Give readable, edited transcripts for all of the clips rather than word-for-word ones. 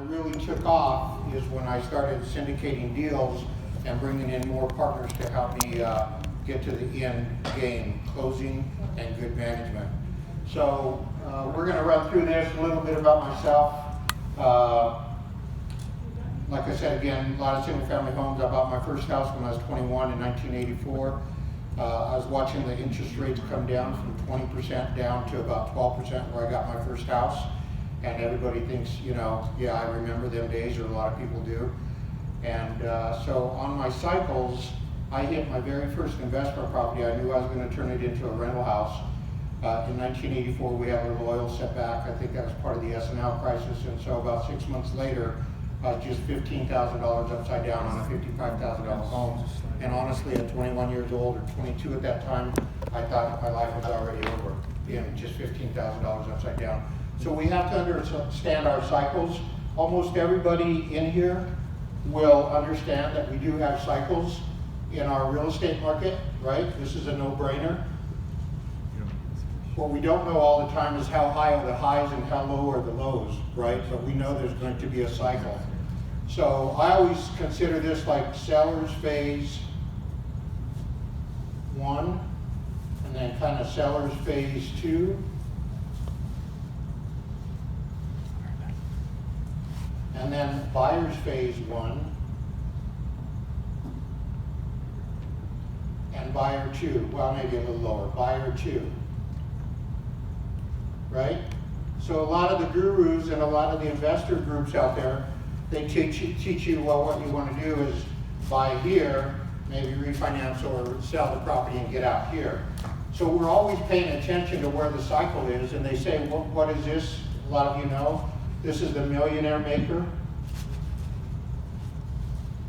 really took off is when I started syndicating deals and bringing in more partners to help me get to the end game, closing and good management. So we're going to run through this, a little bit about myself. Like I said, again, a lot of single family homes. I bought my first house when I was 21 in 1984. I was watching the interest rates come down from 20% down to about 12% where I got my first house. And everybody thinks, you know, yeah, I remember them days, or a lot of people do. And so on my cycles, I hit my very first investment property. I knew I was going to turn it into a rental house. In 1984, we had a little oil setback. I think that was part of the S&L crisis. And so about 6 months later, just $15,000 upside down on a $55,000 home. And honestly, at 21 years old, or 22 at that time, I thought my life was already over. Just $15,000 upside down. So we have to understand our cycles. Almost everybody in here will understand that we do have cycles in our real estate market, right? This is a no-brainer. What we don't know all the time is how high are the highs and how low are the lows, right? But we know there's going to be a cycle. So I always consider this like seller's phase 1, and then kind of seller's phase 2. And then buyer's phase 1, and buyer 2, well, maybe a little lower, buyer 2, right? So a lot of the gurus and a lot of the investor groups out there, they teach you, well, what you want to do is buy here, maybe refinance or sell the property and get out here. So we're always paying attention to where the cycle is, and they say, what is this? A lot of you know. This is the millionaire maker,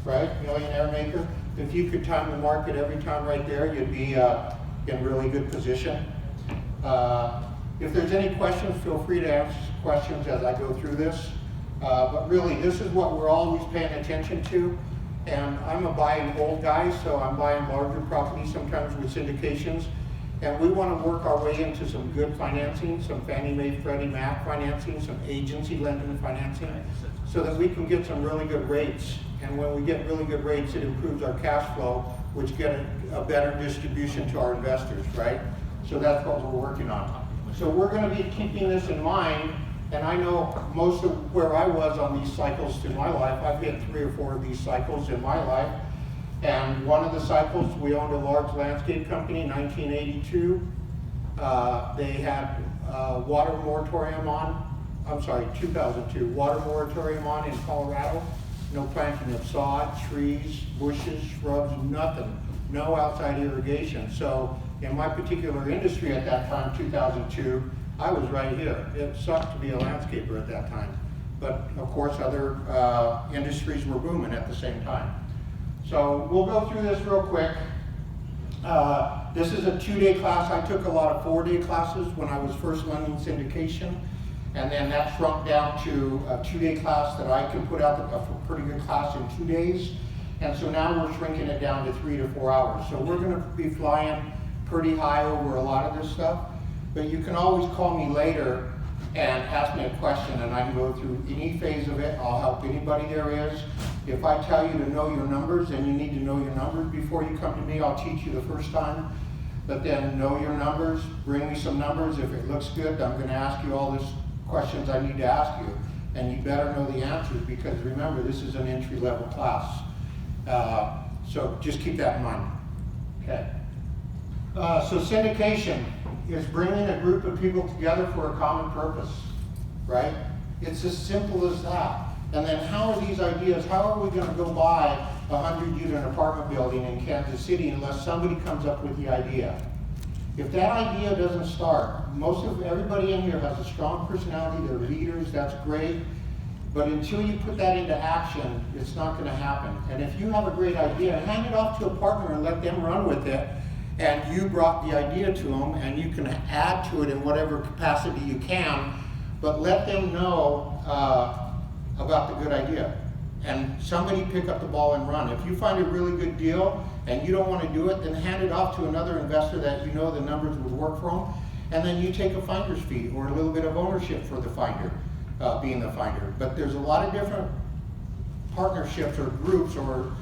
right? Millionaire maker. If you could time the market every time right there, you'd be in really good position. If there's any questions, feel free to ask questions as I go through this. But really, this is what we're always paying attention to. And I'm a buy and hold guy, so I'm buying larger properties sometimes with syndications. And we want to work our way into some good financing, some Fannie Mae, Freddie Mac financing, some agency lending financing, so that we can get some really good rates. And when we get really good rates, it improves our cash flow, which get a better distribution to our investors, right? So that's what we're working on. So we're going to be keeping this in mind. And I know most of where I was on these cycles in my life. I've hit 3 or 4 of these cycles in my life. And one of the cycles, we owned a large landscape company in 1982. They had water moratorium on, 2002, water moratorium on in Colorado. No planting of sod, trees, bushes, shrubs, nothing. No outside irrigation. So in my particular industry at that time, 2002, I was right here. It sucked to be a landscaper at that time. But of course, other industries were booming at the same time. So we'll go through this real quick. This is a 2-day class. I took a lot of 4-day classes when I was first learning syndication. And then that shrunk down to a 2-day class that I can put out a pretty good class in 2 days. And so now we're shrinking it down to 3 to 4 hours. So we're going to be flying pretty high over a lot of this stuff. But you can always call me later and ask me a question, and I can go through any phase of it. I'll help anybody there is. If I tell you to know your numbers, then you need to know your numbers before you come to me. I'll teach you the first time. But then know your numbers, bring me some numbers. If it looks good, I'm going to ask you all these questions I need to ask you. And you better know the answers, because remember, this is an entry-level class. So just keep that in mind. Okay. So syndication is bringing a group of people together for a common purpose, right? It's as simple as that. And then how are these ideas, how are we going to go buy a 100-unit apartment building in Kansas City unless somebody comes up with the idea? If that idea doesn't start, everybody in here has a strong personality, they're leaders, that's great. But until you put that into action, it's not going to happen. And if you have a great idea, hand it off to a partner and let them run with it. And you brought the idea to them, and you can add to it in whatever capacity you can, but let them know about the good idea. And somebody pick up the ball and run. If you find a really good deal and you don't want to do it, then hand it off to another investor that you know the numbers would work for them, and then you take a finder's fee or a little bit of ownership for the finder. being the finder. But there's a lot of different partnerships or groups or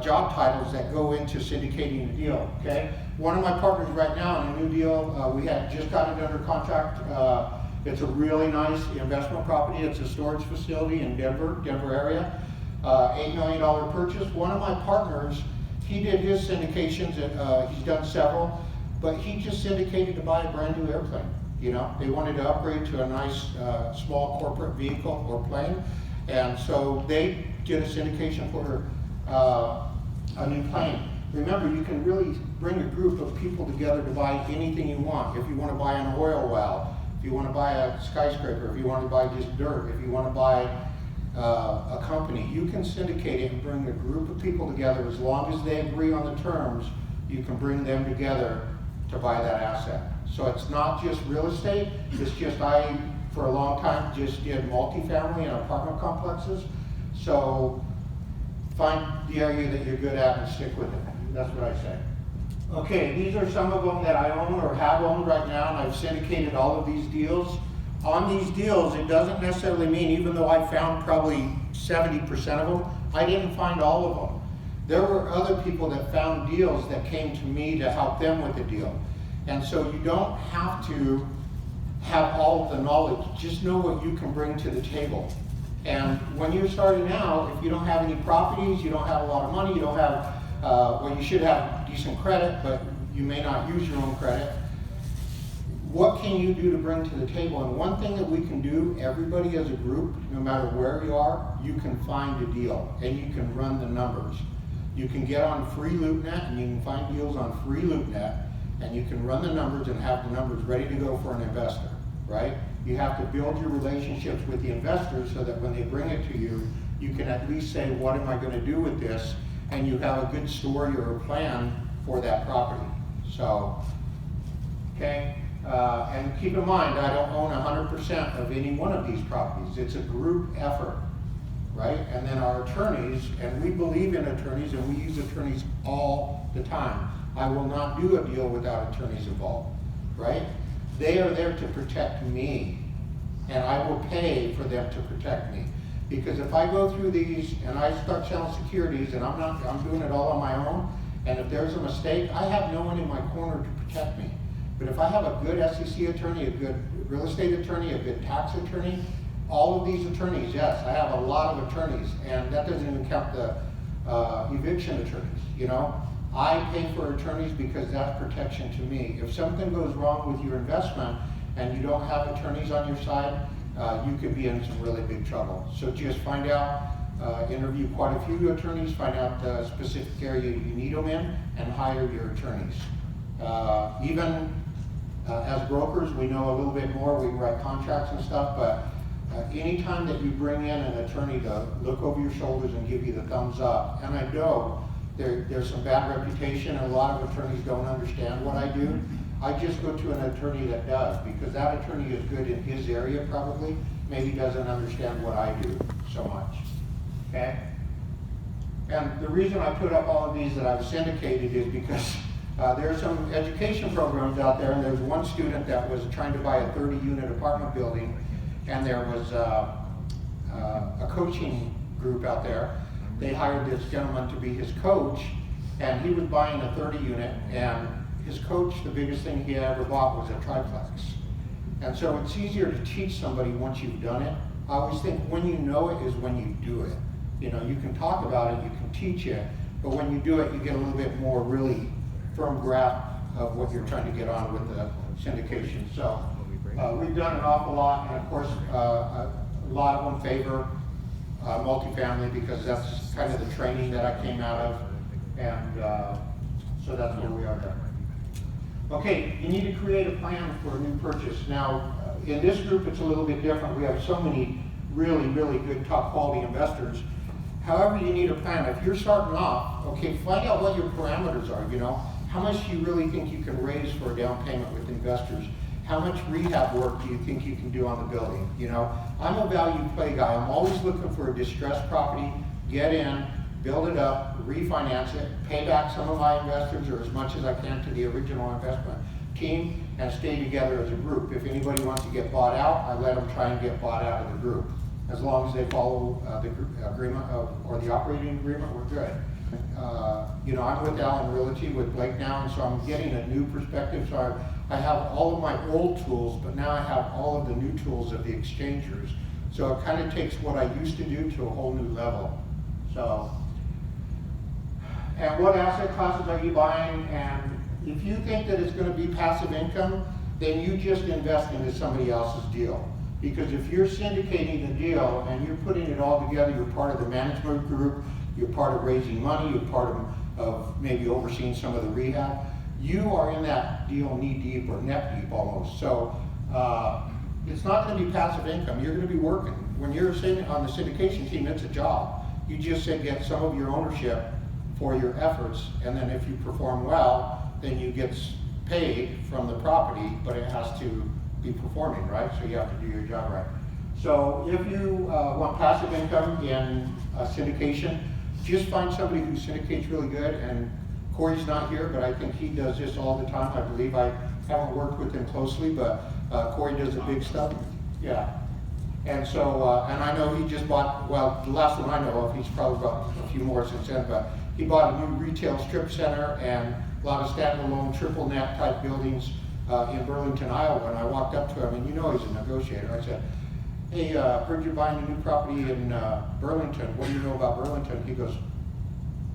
job titles that go into syndicating a deal, okay? One of my partners right now in a new deal, we had just got it under contract. It's a really nice investment property. It's a storage facility in Denver area. $8 million purchase. One of my partners, he did his syndications, and he's done several, but he just syndicated to buy a brand new airplane. You know, they wanted to upgrade to a nice small corporate vehicle or plane, and so they did a syndication for a new plane. Remember, you can really bring a group of people together to buy anything you want. If you want to buy an oil well, if you want to buy a skyscraper, if you want to buy just dirt, if you want to buy a company, you can syndicate it and bring a group of people together. As long as they agree on the terms, you can bring them together to buy that asset. So it's not just real estate, it's just I, for a long time, just did multifamily and apartment complexes. So find the area that you're good at and stick with it. That's what I say. Okay, these are some of them that I own or have owned right now, and I've syndicated all of these deals. On these deals, it doesn't necessarily mean, even though I found probably 70% of them, I didn't find all of them. There were other people that found deals that came to me to help them with the deal. And so you don't have to have all of the knowledge, just know what you can bring to the table. And when you're starting out, if you don't have any properties, you don't have a lot of money, you don't have, well, you should have decent credit, but you may not use your own credit. What can you do to bring to the table? And one thing that we can do, everybody as a group, no matter where you are, you can find a deal and you can run the numbers. You can get on free LoopNet and you can find deals on free LoopNet, and you can run the numbers and have the numbers ready to go for an investor, right? You have to build your relationships with the investors so that when they bring it to you, you can at least say, what am I going to do with this? And you have a good story or a plan for that property. So, okay. And keep in mind, I don't own 100% of any one of these properties. It's a group effort, right? And then our attorneys, and we believe in attorneys, and we use attorneys all the time. I will not do a deal without attorneys involved, right? They are there to protect me, and I will pay for them to protect me. Because if I go through these and I start selling securities and I'm doing it all on my own, and if there's a mistake, I have no one in my corner to protect me. But if I have a good SEC attorney, a good real estate attorney, a good tax attorney, all of these attorneys, yes, I have a lot of attorneys, and that doesn't even count the eviction attorneys, you know. I pay for attorneys because that's protection to me. If something goes wrong with your investment and you don't have attorneys on your side, you could be in some really big trouble. So just find out, interview quite a few attorneys, find out the specific area you need them in, and hire your attorneys. Even as brokers, we know a little bit more, we can write contracts and stuff, but anytime that you bring in an attorney to look over your shoulders and give you the thumbs up, and I know there's some bad reputation, and a lot of attorneys don't understand what I do. I just go to an attorney that does, because that attorney is good in his area probably, maybe doesn't understand what I do so much, okay? And the reason I put up all of these that I've syndicated is because there's some education programs out there, and there's one student that was trying to buy a 30-unit apartment building, and there was a coaching group out there. They hired this gentleman to be his coach, and he was buying a 30-unit, and his coach, the biggest thing he ever bought was a triplex. And so it's easier to teach somebody once you've done it. I always think when you know it is when you do it. You know, you can talk about it, you can teach it, but when you do it, you get a little bit more really firm grasp of what you're trying to get on with the syndication. So we've done an awful lot, and of course, a lot of them favor multifamily because that's kind of the training that I came out of, and so that's where we are there. Okay, you need to create a plan for a new purchase. Now, in this group, it's a little bit different. We have so many really, really good top quality investors. However, you need a plan. If you're starting off, okay, find out what your parameters are, you know. How much do you really think you can raise for a down payment with investors? How much rehab work do you think you can do on the building? You know, I'm a value play guy. I'm always looking for a distressed property, get in, build it up, refinance it, pay back some of my investors or as much as I can to the original investment. team and stay together as a group. If anybody wants to get bought out, I let them try and get bought out of the group. As long as they follow the agreement or the operating agreement, we're good. You know, I'm with Allen Realty with Blake now, and so I'm getting a new perspective. So I have all of my old tools, but now I have all of the new tools of the exchangers. So it kind of takes what I used to do to a whole new level. So, and what asset classes are you buying? And if you think that it's going to be passive income, then you just invest into somebody else's deal. Because if you're syndicating the deal and you're putting it all together, you're part of the management group, you're part of raising money, you're part of maybe overseeing some of the rehab, you are in that deal knee deep or neck deep almost. So it's not going to be passive income. You're going to be working. When you're sitting on the syndication team, it's a job. You just say get some of your ownership for your efforts, and then if you perform well, then you get paid from the property, but it has to be performing, right? So you have to do your job right. So if you want passive income in syndication, just find somebody who syndicates really good. And Corey's not here, but I think he does this all the time. I believe I haven't worked with him closely, but Corey does the big stuff. Yeah. And so, and I know he just bought, well, the last one I know of, he's probably bought a few more since then, but he bought a new retail strip center and a lot of standalone triple net type buildings in Burlington, Iowa. And I walked up to him, and you know he's a negotiator. I said, hey, heard you're buying a new property in Burlington. What do you know about Burlington? He goes,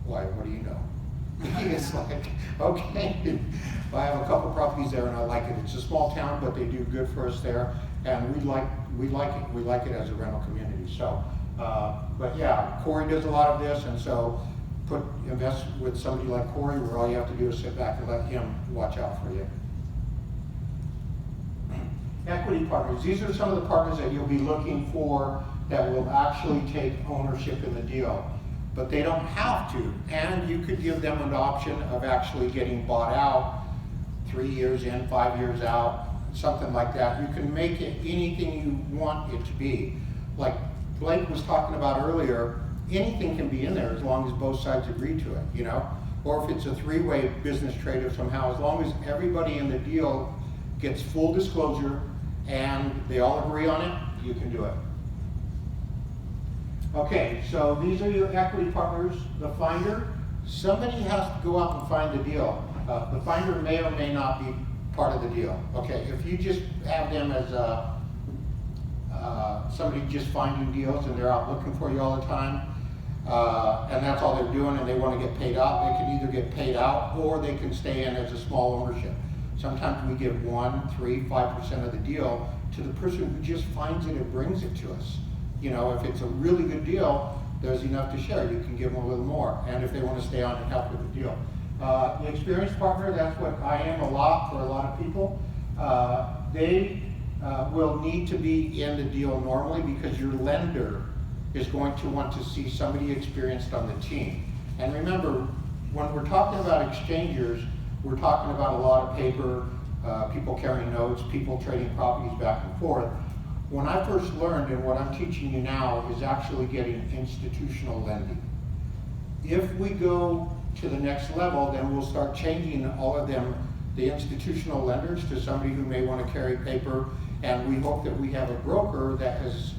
why, what do you know? It's like, okay, I have a couple properties there and I like it. It's a small town, but they do good for us there. And we like it. We like it as a rental community. So, but yeah, Corey does a lot of this, and so invest with somebody like Corey, where all you have to do is sit back and let him watch out for you. Equity partners. These are some of the partners that you'll be looking for that will actually take ownership in the deal. But they don't have to. And you could give them an option of actually getting bought out 3 years in, 5 years out, something like that. You can make it anything you want it to be. Like Blake was talking about earlier, anything can be in there as long as both sides agree to it, you know? Or if it's a three-way business trade somehow, as long as everybody in the deal gets full disclosure and they all agree on it, you can do it. Okay, so these are your equity partners. The finder, somebody has to go out and find the deal. The finder may or may not be part of the deal. Okay, if you just have them as somebody just finding deals and they're out looking for you all the time, and that's all they're doing and they want to get paid out, they can either get paid out or they can stay in as a small ownership. Sometimes we give 1, 3, 5% of the deal to the person who just finds it and brings it to us. You know, if it's a really good deal, there's enough to share. You can give them a little more. And if they want to stay on and help with the deal. The experienced partner, that's what I am a lot for a lot of people. They will need to be in the deal normally because your lender is going to want to see somebody experienced on the team. And remember, when we're talking about exchangers, we're talking about a lot of paper, people carrying notes, people trading properties back and forth. When I first learned, and what I'm teaching you now, is actually getting institutional lending. If we go to the next level, then we'll start changing all of them, the institutional lenders, to somebody who may want to carry paper, and we hope that we have a broker that has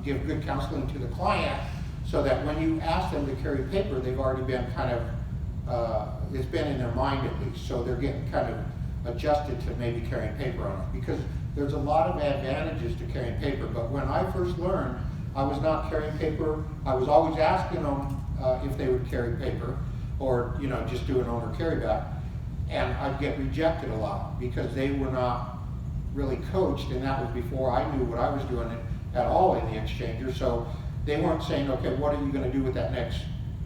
give good counseling to the client, so that when you ask them to carry paper, they've already been kind of, it's been in their mind at least, so they're getting kind of adjusted to maybe carrying paper on it. Because there's a lot of advantages to carrying paper, but when I first learned, I was not carrying paper. I was always asking them if they would carry paper, or you know, just do an owner carryback, and I'd get rejected a lot because they were not really coached, and that was before I knew what I was doing at all in the exchanger. So they weren't saying, okay, what are you going to do with that next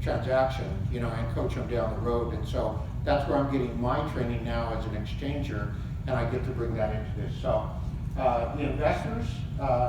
transaction, you know, and coach them down the road. And so that's where I'm getting my training now as an exchanger, and I get to bring that into this. So the investors,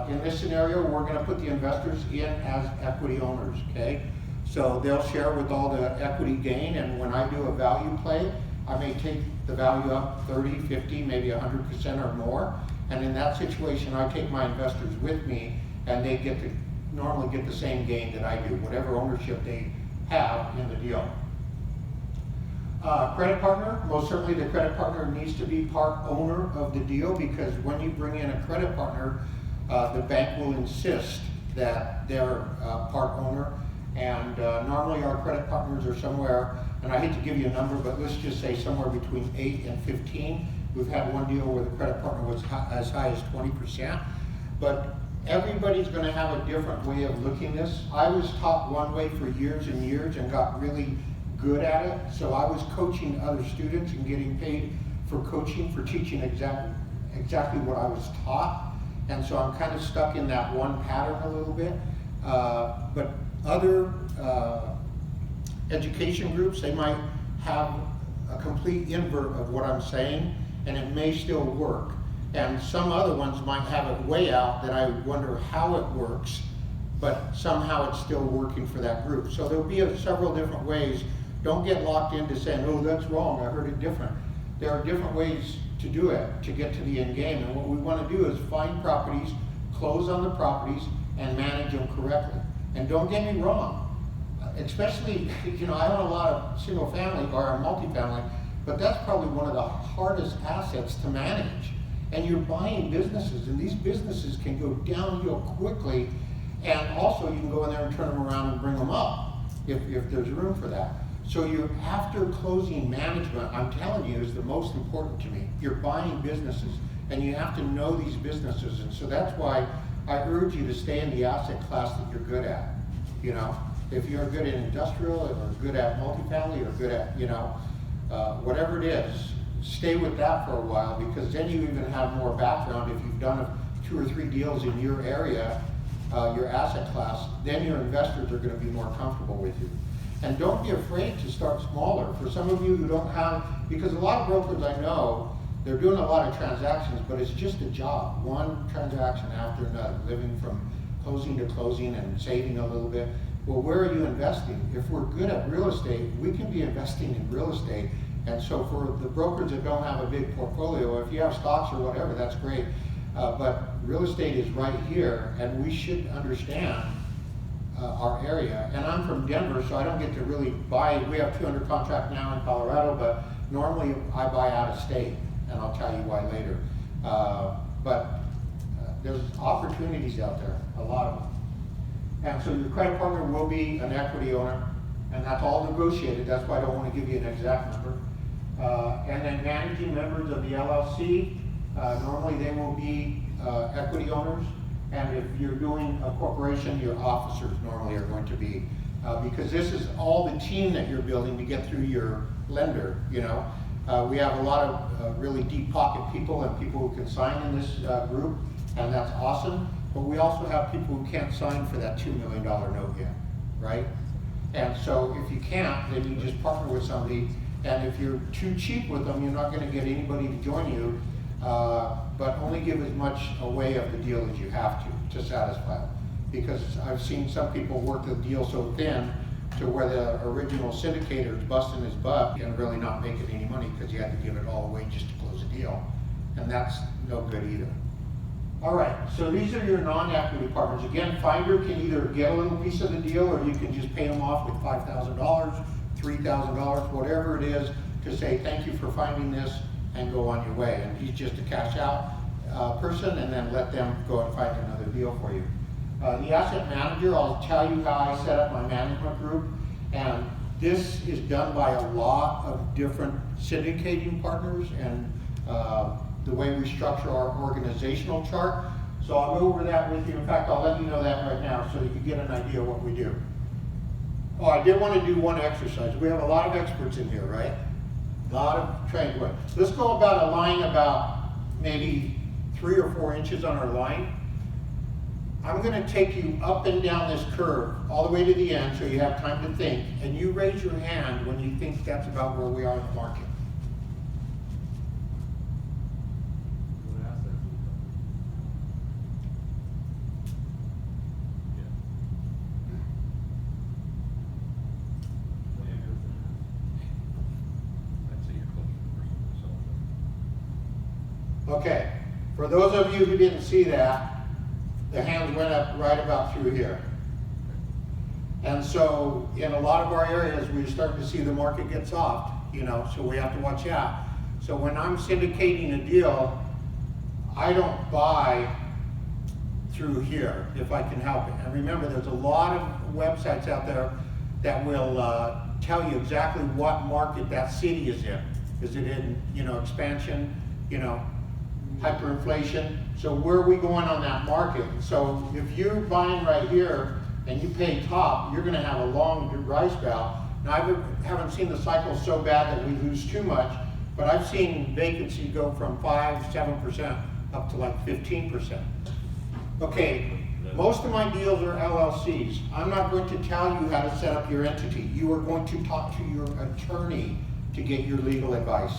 in this scenario, we're going to put the investors in as equity owners, okay? So they'll share with all the equity gain, and when I do a value play, I may take the value up 30, 50, maybe 100% or more. And in that situation, I take my investors with me, and they get to normally get the same gain that I do, whatever ownership they have in the deal. Credit partner, most certainly the credit partner needs to be part owner of the deal, because when you bring in a credit partner, the bank will insist that they're part owner. And normally our credit partners are somewhere, and I hate to give you a number, but let's just say somewhere between 8 and 15. We've had one deal where the credit partner was as high as 20%. But everybody's going to have a different way of looking at this. I was taught one way for years and years and got really good at it. So I was coaching other students and getting paid for coaching, for teaching exactly what I was taught. And so I'm kind of stuck in that one pattern a little bit. But other education groups, they might have a complete invert of what I'm saying, and it may still work. And some other ones might have it way out that I wonder how it works, but somehow it's still working for that group. So there'll be several different ways. Don't get locked into saying, oh, that's wrong, I heard it different. There are different ways to do it, to get to the end game. And what we want to do is find properties, close on the properties, and manage them correctly. And don't get me wrong, especially, I own a lot of single family or multifamily, but that's probably one of the hardest assets to manage. And you're buying businesses, and these businesses can go downhill quickly, and also you can go in there and turn them around and bring them up if there's room for that. So your after closing management, I'm telling you, is the most important to me. You're buying businesses, and you have to know these businesses, and so that's why I urge you to stay in the asset class that you're good at. If you're good at industrial, or good at multifamily, or good at, whatever it is, stay with that for a while, because then you even have more background. If you've done 2 or 3 deals in your area, your asset class, then your investors are going to be more comfortable with you. And don't be afraid to start smaller. For some of you who don't have, because a lot of brokers I know, they're doing a lot of transactions, but it's just a job, one transaction after another, living from closing to closing and saving a little bit. Well, where are you investing? If we're good at real estate, we can be investing in real estate. And so for the brokers that don't have a big portfolio, if you have stocks or whatever, that's great. But real estate is right here, and we should understand our area. And I'm from Denver, so I don't get to really buy. We have 2 under contract now in Colorado, but normally I buy out of state, and I'll tell you why later. But there's opportunities out there, a lot of them. And so your credit partner will be an equity owner, and that's all negotiated. That's why I don't want to give you an exact number. And then managing members of the LLC, normally they will be equity owners. And if you're doing a corporation, your officers normally are going to be, because this is all the team that you're building to get through your lender. We have a lot of really deep pocket people and people who can sign in this group, and that's awesome. But we also have people who can't sign for that $2 million note yet, right? And so if you can't, then you just partner with somebody. And if you're too cheap with them, you're not going to get anybody to join you. But only give as much away of the deal as you have to satisfy them. Because I've seen some people work the deal so thin to where the original syndicator is busting his butt and really not making any money because you had to give it all away just to close a deal. And that's no good either. All right, so these are your non-equity partners. Again, Finder can either get a little piece of the deal, or you can just pay them off with $5,000, $3,000, whatever it is, to say thank you for finding this and go on your way. And he's just a cash out person, and then let them go and find another deal for you. The asset manager, I'll tell you how I set up my management group, and this is done by a lot of different syndicating partners and the way we structure our organizational chart. So I'll go over that with you. In fact, I'll let you know that right now so that you get an idea of what we do. Oh, I did want to do one exercise. We have a lot of experts in here, right? A lot of trained women. Let's go about a line about maybe 3 or 4 inches on our line. I'm going to take you up and down this curve all the way to the end so you have time to think, and you raise your hand when you think that's about where we are in the market. Okay, for those of you who didn't see that, the hands went up right about through here. And so in a lot of our areas, we're starting to see the market get soft. you know, so we have to watch out. So when I'm syndicating a deal, I don't buy through here if I can help it. And remember, there's a lot of websites out there that will tell you exactly what market that city is in. Is it in, you know, expansion, you know, hyperinflation? So where are we going on that market? So if you're buying right here and you pay top, you're gonna have a long dry spell. Now I haven't seen the cycle so bad that we lose too much, but I've seen vacancy go from 5–7% up to like 15%. Okay, most of my deals are LLCs. I'm not going to tell you how to set up your entity. You are going to talk to your attorney to get your legal advice.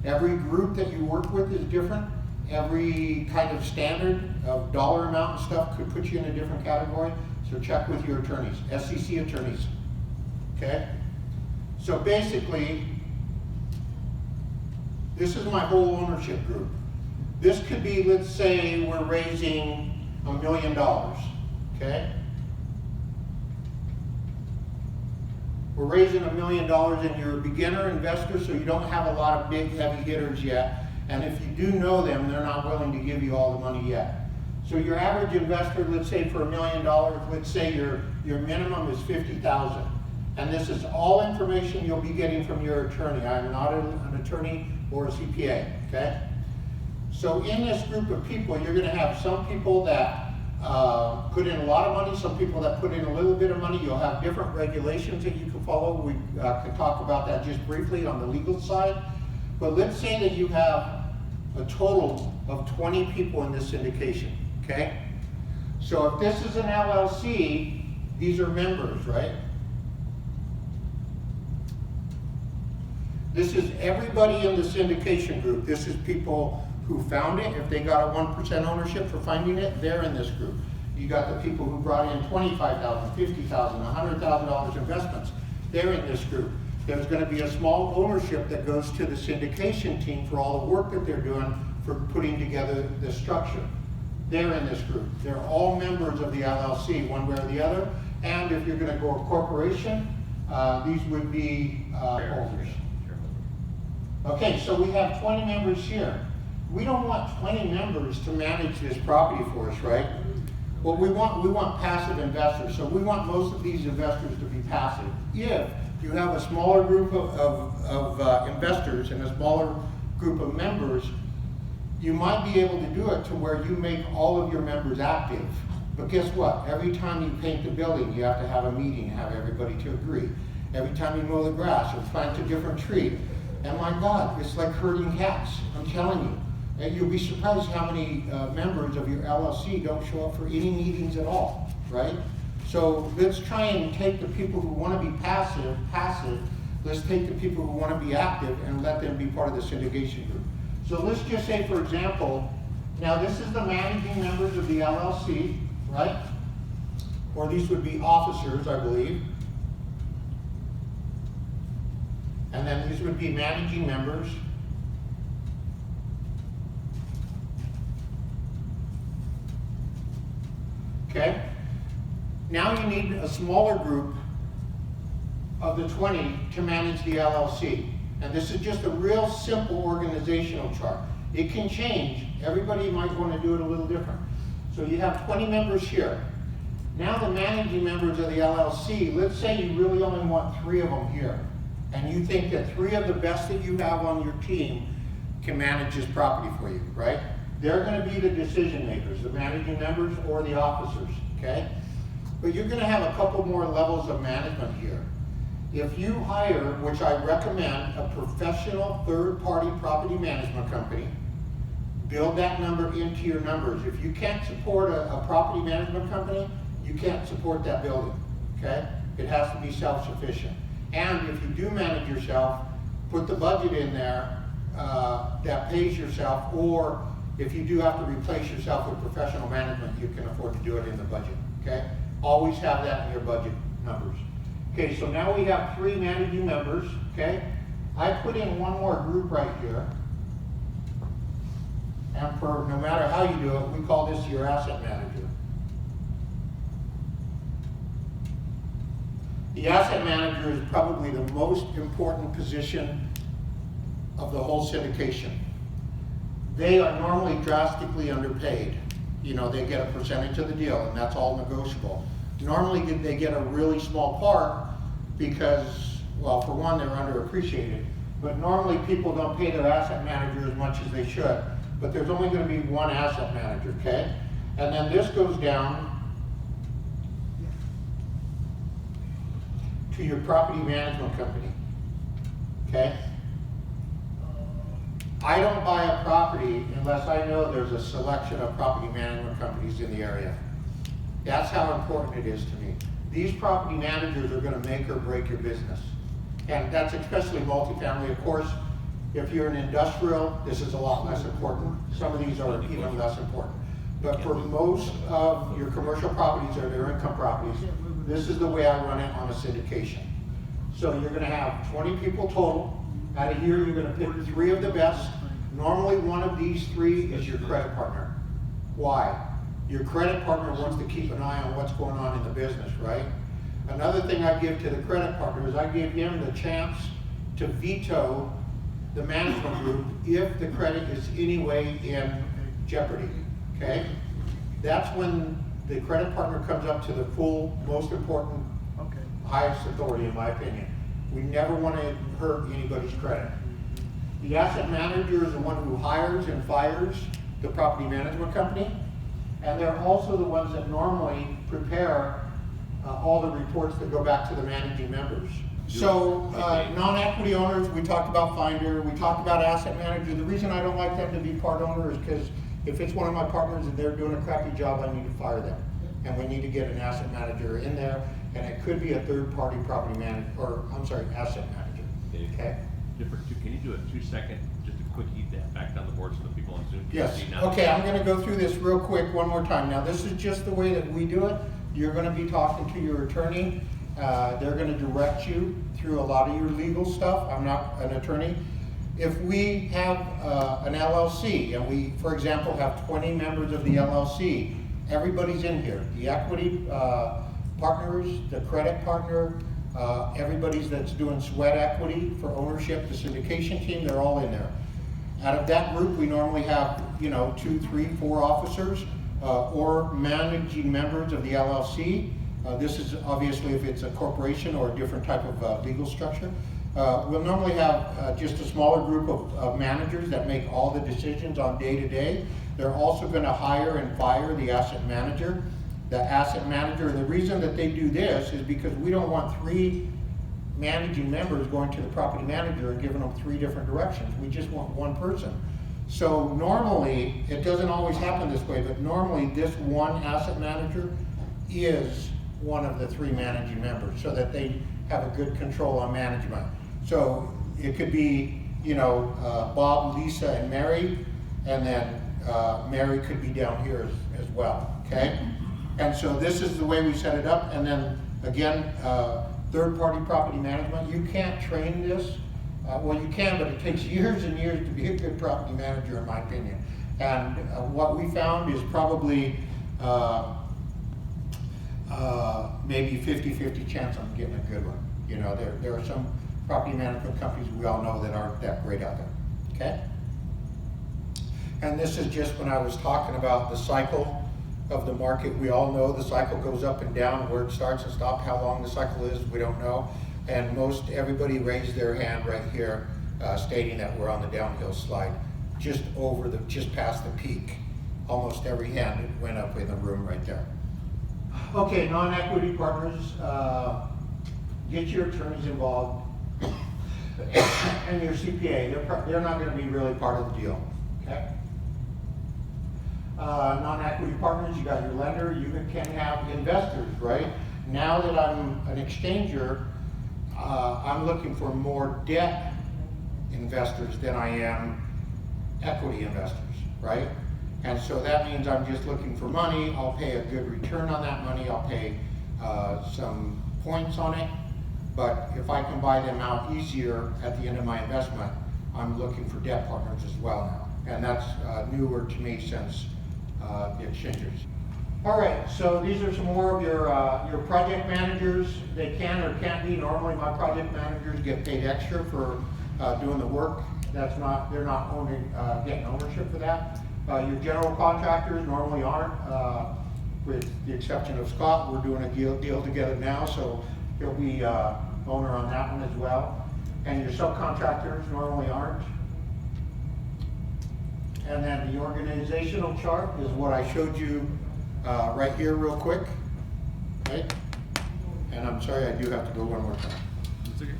Every group that you work with is different. Every kind of standard of dollar amount and stuff could put you in a different category. So check with your attorneys, SEC attorneys, okay? So basically, this is my whole ownership group. This could be, let's say we're raising $1 million, okay? We're raising $1 million and you're a beginner investor, so you don't have a lot of big heavy hitters yet. And if you do know them, they're not willing to give you all the money yet. So your average investor, let's say for $1 million, let's say your minimum is $50,000. And this is all information you'll be getting from your attorney. I'm not an attorney or a CPA, okay? So in this group of people, you're gonna have some people that put in a lot of money, some people that put in a little bit of money. You'll have different regulations that you can follow. We can talk about that just briefly on the legal side. But let's say that you have a total of 20 people in this syndication, okay? So if this is an LLC, these are members, right? This is everybody in the syndication group. This is people who found it. If they got a 1% ownership for finding it, they're in this group. You got the people who brought in $25,000, $50,000, $100,000 investments. They're in this group. There's going to be a small ownership that goes to the syndication team for all the work that they're doing for putting together the structure. They're in this group. They're all members of the LLC, one way or the other. And if you're going to go a corporation, these would be holders. Okay, so we have 20 members here. We don't want 20 members to manage this property for us, right? Well, we want passive investors. So we want most of these investors to be passive. If you have a smaller group of investors and a smaller group of members, you might be able to do it to where you make all of your members active. But guess what? Every time you paint the building, you have to have a meeting, have everybody to agree. Every time you mow the grass or plant a different tree. And my God, it's like herding cats, I'm telling you. And you'll be surprised how many members of your LLC don't show up for any meetings at all, right? So let's try and take the people who want to be passive. Let's take the people who want to be active and let them be part of the syndication group. So let's just say, for example, now this is the managing members of the LLC, right? Or these would be officers, I believe. And then these would be managing members. Okay? Now you need a smaller group of the 20 to manage the LLC. And this is just a real simple organizational chart. It can change. Everybody might want to do it a little different. So you have 20 members here. Now the managing members of the LLC, let's say you really only want 3 of them here. And you think that 3 of the best that you have on your team can manage this property for you, right? They're going to be the decision makers, the managing members or the officers, okay? But you're going to have a couple more levels of management here. If you hire, which I recommend, a professional third-party property management company, build that number into your numbers. If you can't support a property management company, you can't support that building, okay? It has to be self-sufficient. And if you do manage yourself, put the budget in there that pays yourself, or if you do have to replace yourself with professional management, you can afford to do it in the budget, okay? Always have that in your budget numbers. Okay, so now we have 3 managing members, okay? I put in one more group right here. And for no matter how you do it, we call this your asset manager. The asset manager is probably the most important position of the whole syndication. They are normally drastically underpaid. You know, they get a percentage of the deal, and that's all negotiable. Normally they get a really small part because, well, for one, they're underappreciated, but normally people don't pay their asset manager as much as they should. But there's only going to be one asset manager, okay? And then this goes down to your property management company, okay? I don't buy a property unless I know there's a selection of property management companies in the area. That's how important it is to me. These property managers are going to make or break your business. And that's especially multifamily. Of course, if you're an industrial, this is a lot less important. Some of these are even less important. But for most of your commercial properties or their income properties, this is the way I run it on a syndication. So you're going to have 20 people total. Out of here, you're going to pick 3 of the best. Normally, one of these 3 is your credit partner. Why? Your credit partner wants to keep an eye on what's going on in the business, right? Another thing I give to the credit partner is I give him the chance to veto the management group if the credit is anyway in jeopardy, okay? That's when the credit partner comes up to the full, most important, highest authority, in my opinion. We never want to hurt anybody's credit. The asset manager is the one who hires and fires the property management company, and they're also the ones that normally prepare all the reports that go back to the managing members. So non-equity owners, we talked about finder, we talked about asset manager. The reason I don't like them to be part owner is because if it's one of my partners and they're doing a crappy job, I need to fire them. And we need to get an asset manager in there, and it could be a third-party property manager, or I'm sorry, asset manager. Okay. Can you do a 2-second, just a quick eat that back down the board so the people on Zoom can Yes. see now? Okay, I'm going to go through this real quick one more time. Now, this is just the way that we do it. You're going to be talking to your attorney. They're going to direct you through a lot of your legal stuff. I'm not an attorney. If we have an LLC and we, for example, have 20 members of the LLC, everybody's in here. The equity partners, the credit partner, everybody's that's doing sweat equity for ownership, the syndication team, they're all in there. Out of that group, we normally have, 2, 3, 4 officers or managing members of the LLC. This is obviously if it's a corporation or a different type of legal structure. We'll normally have just a smaller group of managers that make all the decisions on day-to-day. They're also going to hire and fire the asset manager. The asset manager, the reason that they do this is because we don't want 3 managing members going to the property manager and giving them 3 different directions. We just want one person. So normally, it doesn't always happen this way, but normally this one asset manager is one of the 3 managing members so that they have a good control on management. So it could be, Bob, Lisa, and Mary, and then Mary could be down here as well, okay? And so this is the way we set it up. And then again, third-party property management. You can't train this. Well, you can, but it takes years and years to be a good property manager, in my opinion. And what we found is probably maybe 50-50 chance on getting a good one. There are some property management companies we all know that aren't that great out there, okay? And this is just when I was talking about the cycle of the market. We all know the cycle goes up and down, where it starts and stops. How long the cycle is, we don't know. And everybody raised their hand right here, stating that we're on the downhill slide, just past the peak. Almost every hand went up in the room right there. Okay, non-equity partners, get your attorneys involved and your CPA. They're not going to be really part of the deal, okay? Non-equity partners, you got your lender, you can have investors, right? Now that I'm an exchanger, I'm looking for more debt investors than I am equity investors, right? And so that means I'm just looking for money. I'll pay a good return on that money. I'll pay some points on it. But if I can buy them out easier at the end of my investment, I'm looking for debt partners as well now. And that's newer to me since the exchangers. All right, so these are some more of your project managers. They can or can't be. Normally, my project managers get paid extra for doing the work. They're not getting ownership for that. Your general contractors normally aren't, with the exception of Scott. We're doing a deal together now, so he'll be owner on that one as well. And your subcontractors normally aren't. And then the organizational chart is what I showed you right here real quick, right? And I'm sorry, I do have to go one more time. It's okay.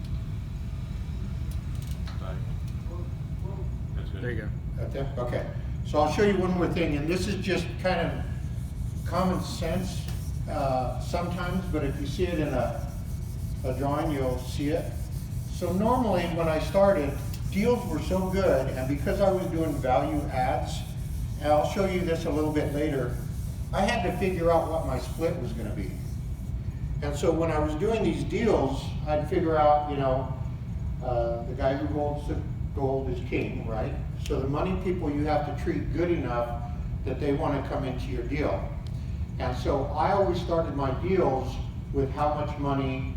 That's good. There you go. That's it? Okay. So I'll show you one more thing, and this is just kind of common sense sometimes, but if you see it in a drawing, you'll see it. So normally when I started, deals were so good, and because I was doing value adds, and I'll show you this a little bit later, I had to figure out what my split was gonna be. And so when I was doing these deals, I'd figure out, the guy who holds the gold is king, right? So the money people you have to treat good enough that they wanna come into your deal. And so I always started my deals with how much money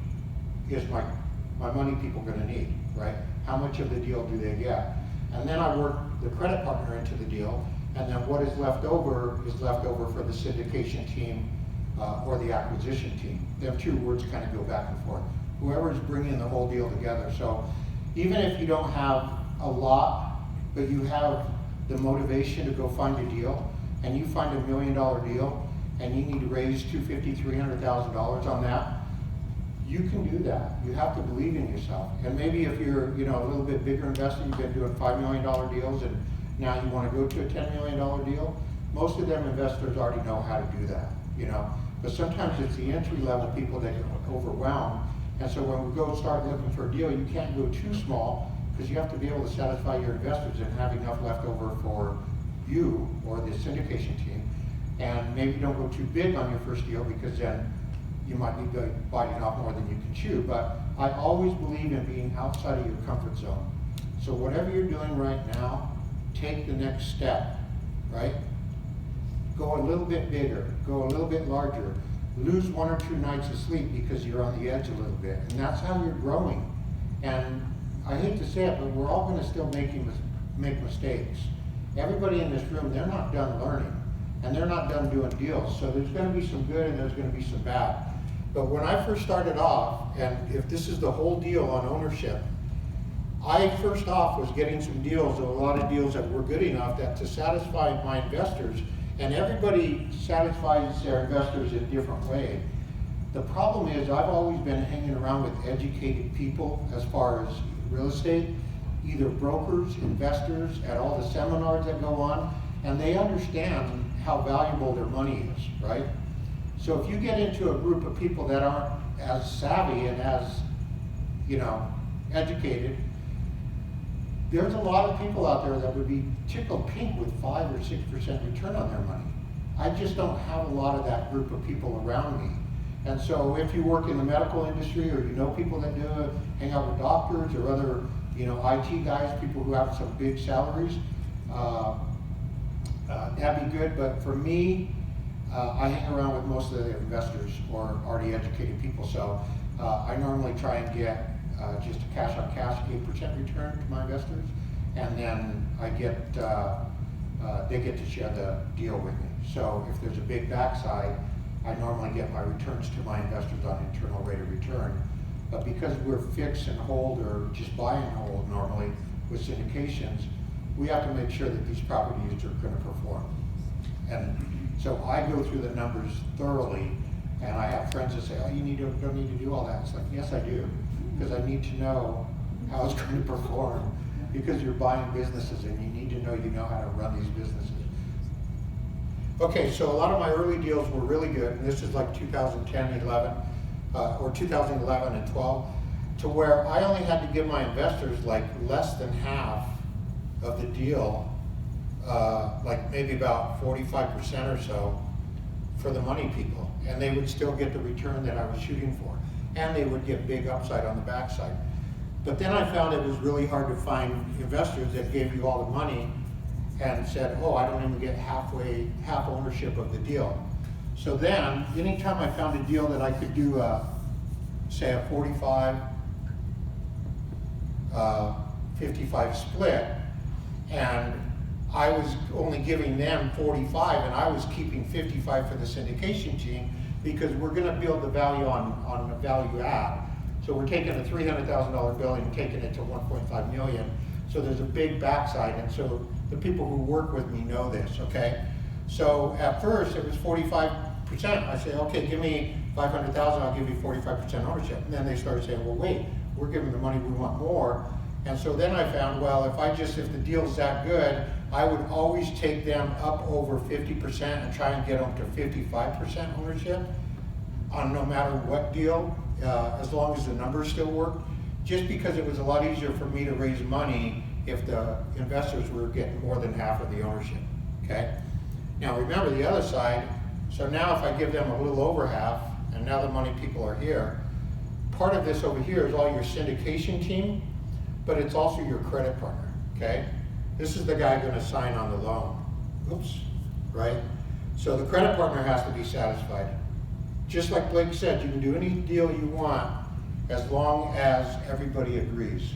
is my money people gonna need, right? How much of the deal do they get? And then I work the credit partner into the deal, and then what is left over for the syndication team or the acquisition team. Them two words kind of go back and forth. Whoever's bringing the whole deal together. So even if you don't have a lot, but you have the motivation to go find a deal, and you find $1 million deal, and you need to raise $250,000, $300,000 on that, you can do that. You have to believe in yourself. And maybe if you're, a little bit bigger investor, you've been doing $5 million deals, and now you want to go to a $10 million deal. Most of them investors already know how to do that, But sometimes it's the entry level people that get overwhelmed. And so when we go start looking for a deal, you can't go too small because you have to be able to satisfy your investors and have enough left over for you or the syndication team. And maybe don't go too big on your first deal because then you might be biting off more than you can chew. But I always believe in being outside of your comfort zone. So whatever you're doing right now, take the next step, right? Go a little bit bigger, go a little bit larger, lose 1 or 2 nights of sleep because you're on the edge a little bit. And that's how you're growing. And I hate to say it, but we're all gonna still make mistakes. Everybody in this room, they're not done learning. And they're not done doing deals. So there's gonna be some good and there's gonna be some bad. But when I first started off, and if this is the whole deal on ownership, I first off was getting some deals, a lot of deals that were good enough that to satisfy my investors, and everybody satisfies their investors in a different way. The problem is I've always been hanging around with educated people as far as real estate, either brokers, investors, at all the seminars that go on, and they understand how valuable their money is, right? So if you get into a group of people that aren't as savvy and as, educated, there's a lot of people out there that would be tickled pink with 5 or 6% return on their money. I just don't have a lot of that group of people around me. And so if you work in the medical industry or you know people that do it, hang out with doctors or other, IT guys, people who have some big salaries, that'd be good. But for me, I hang around with most of the investors or already educated people. So I normally try and get just a cash on cash 8% return to my investors. And then I get, they get to share the deal with me. So if there's a big backside, I normally get my returns to my investors on internal rate of return. But because we're fix and hold or just buy and hold normally with syndications, we have to make sure that these properties are going to perform. And so I go through the numbers thoroughly, and I have friends that say, oh, you don't need to do all that. It's like, yes, I do, because I need to know how it's going to perform, because you're buying businesses and you need to know how to run these businesses. Okay, so a lot of my early deals were really good, and this is like 2010, 11, or 2011 and 12, to where I only had to give my investors like less than half of the deal, like maybe about 45% or so for the money people, and they would still get the return that I was shooting for, and they would get big upside on the backside. But then I found it was really hard to find investors that gave you all the money and said, oh, I don't even get half ownership of the deal. So then, anytime I found a deal that I could do say a 45, 55 split, and I was only giving them 45 and I was keeping 55 for the syndication team, because we're gonna build the value on the value add. So we're taking a $300,000 bill and taking it to 1.5 million. So there's a big backside, and so the people who work with me know this, okay? So at first it was 45%. I say, okay, give me 500,000, I'll give you 45% ownership. And then they started saying, well, wait, we're giving the money, we want more. And so then I found, well, if the deal's that good, I would always take them up over 50% and try and get them to 55% ownership on no matter what deal, as long as the numbers still work, just because it was a lot easier for me to raise money if the investors were getting more than half of the ownership, okay? Now remember the other side, so now if I give them a little over half, and now the money people are here, part of this over here is all your syndication team, but it's also your credit partner, okay? This is the guy gonna sign on the loan. Oops, right? So the credit partner has to be satisfied. Just like Blake said, you can do any deal you want as long as everybody agrees,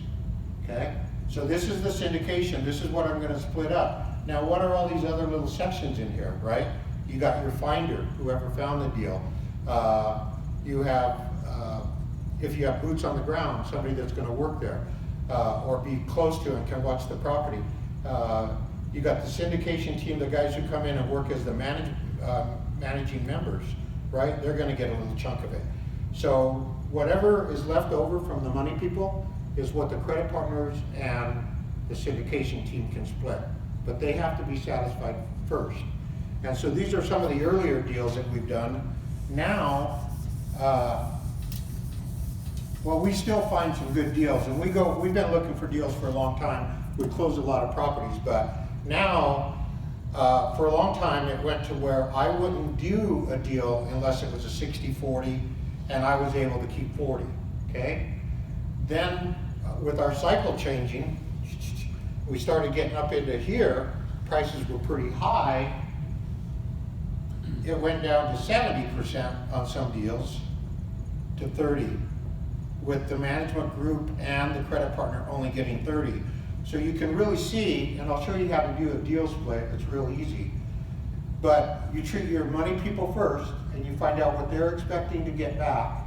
okay? So this is the syndication, this is what I'm gonna split up. Now what are all these other little sections in here, right? You got your finder, whoever found the deal. You have, if you have boots on the ground, somebody that's gonna work there, or be close to and can watch the property. You got the syndication team, the guys who come in and work as the managing members, right? They're gonna get a little chunk of it. So whatever is left over from the money people is what the credit partners and the syndication team can split. But they have to be satisfied first. And so these are some of the earlier deals that we've done. Now, well, we still find some good deals, and we've been looking for deals for a long time. We've closed a lot of properties, but now, for a long time, it went to where I wouldn't do a deal unless it was a 60-40, and I was able to keep 40, okay? Then, with our cycle changing, we started getting up into here, prices were pretty high. It went down to 70% on some deals, to 30, with the management group and the credit partner only getting 30. So you can really see, and I'll show you how to do a deal split, it's real easy. But you treat your money people first, and you find out what they're expecting to get back,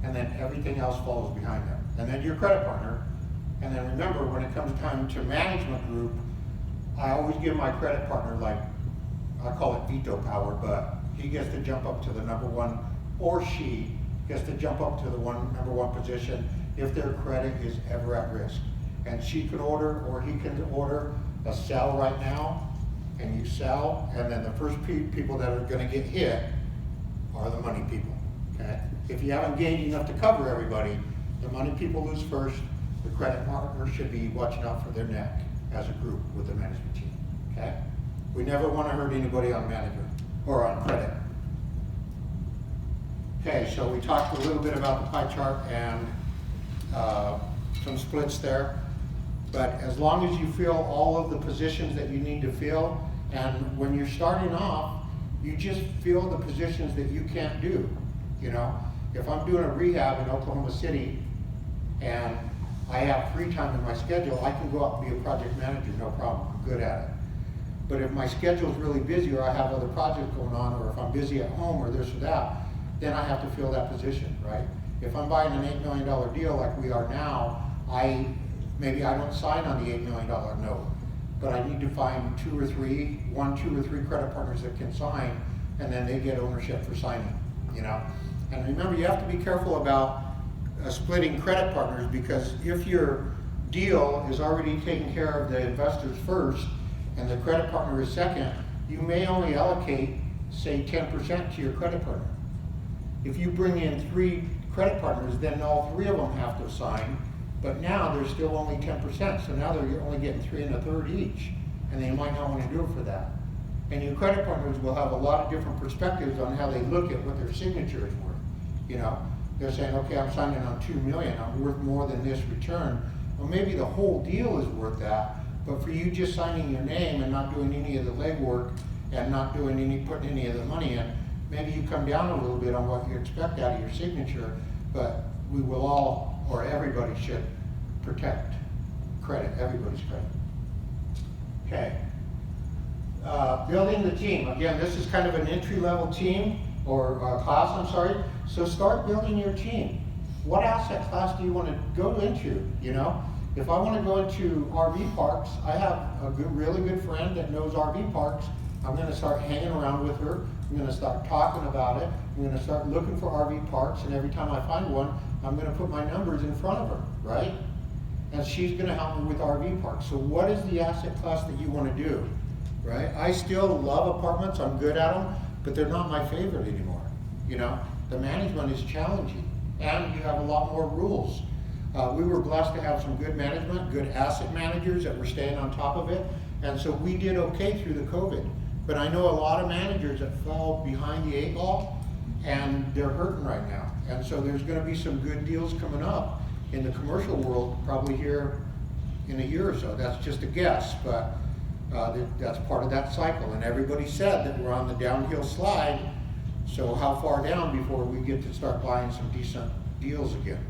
and then everything else follows behind them. And then your credit partner, and then remember, when it comes time to management group, I always give my credit partner, like, I call it veto power, but he gets to jump up to the number one, or she gets to jump up to the number one position if their credit is ever at risk. And she can order, or he can order a sell right now, and you sell, and then the first people that are gonna get hit are the money people, okay? If you haven't gained enough to cover everybody, the money people lose first, the credit partner should be watching out for their neck as a group with the management team, okay? We never wanna hurt anybody on management, or on credit. Okay, so we talked a little bit about the pie chart and some splits there. But as long as you fill all of the positions that you need to fill, and when you're starting off, you just fill the positions that you can't do. You know, if I'm doing a rehab in Oklahoma City and I have free time in my schedule, I can go out and be a project manager, no problem, I'm good at it. But if my schedule's really busy, or I have other projects going on, or if I'm busy at home or this or that, then I have to fill that position, right? If I'm buying an $8 million deal like we are now, maybe I don't sign on the $8 million note, but I need to find one, two, or three credit partners that can sign, and then they get ownership for signing, you know? And remember, you have to be careful about splitting credit partners, because if your deal is already taking care of the investors first, and the credit partner is second, you may only allocate, say, 10% to your credit partner. If you bring in 3 credit partners, then all 3 of them have to sign, but now there's still only 10%, so now they're only getting 3 1/3 each, and they might not want to do it for that. And your credit partners will have a lot of different perspectives on how they look at what their signature is worth. You know, they're saying, okay, I'm signing on $2 million, I'm worth more than this return. Well, maybe the whole deal is worth that, but for you just signing your name and not doing any of the legwork and not doing putting any of the money in, maybe you come down a little bit on what you expect out of your signature, but we will all, or everybody should protect credit, everybody's credit. Okay. Building the team. Again, this is kind of an entry-level team, or class, I'm sorry. So start building your team. What asset class do you want to go into, you know? If I want to go into RV parks, I have a really good friend that knows RV parks. I'm going to start hanging around with her. I'm going to start talking about it. I'm going to start looking for RV parks, and every time I find one, I'm going to put my numbers in front of her, right? And she's going to help me with RV parks. So what is the asset class that you want to do, right? I still love apartments. I'm good at them, but they're not my favorite anymore. You know, the management is challenging, and you have a lot more rules. We were blessed to have some good management, good asset managers that were staying on top of it, and so we did okay through the COVID. But I know a lot of managers that fell behind the 8 ball, and they're hurting right now. And so there's going to be some good deals coming up in the commercial world, probably here in a year or so. That's just a guess, but that's part of that cycle. And everybody said that we're on the downhill slide, so how far down before we get to start buying some decent deals again?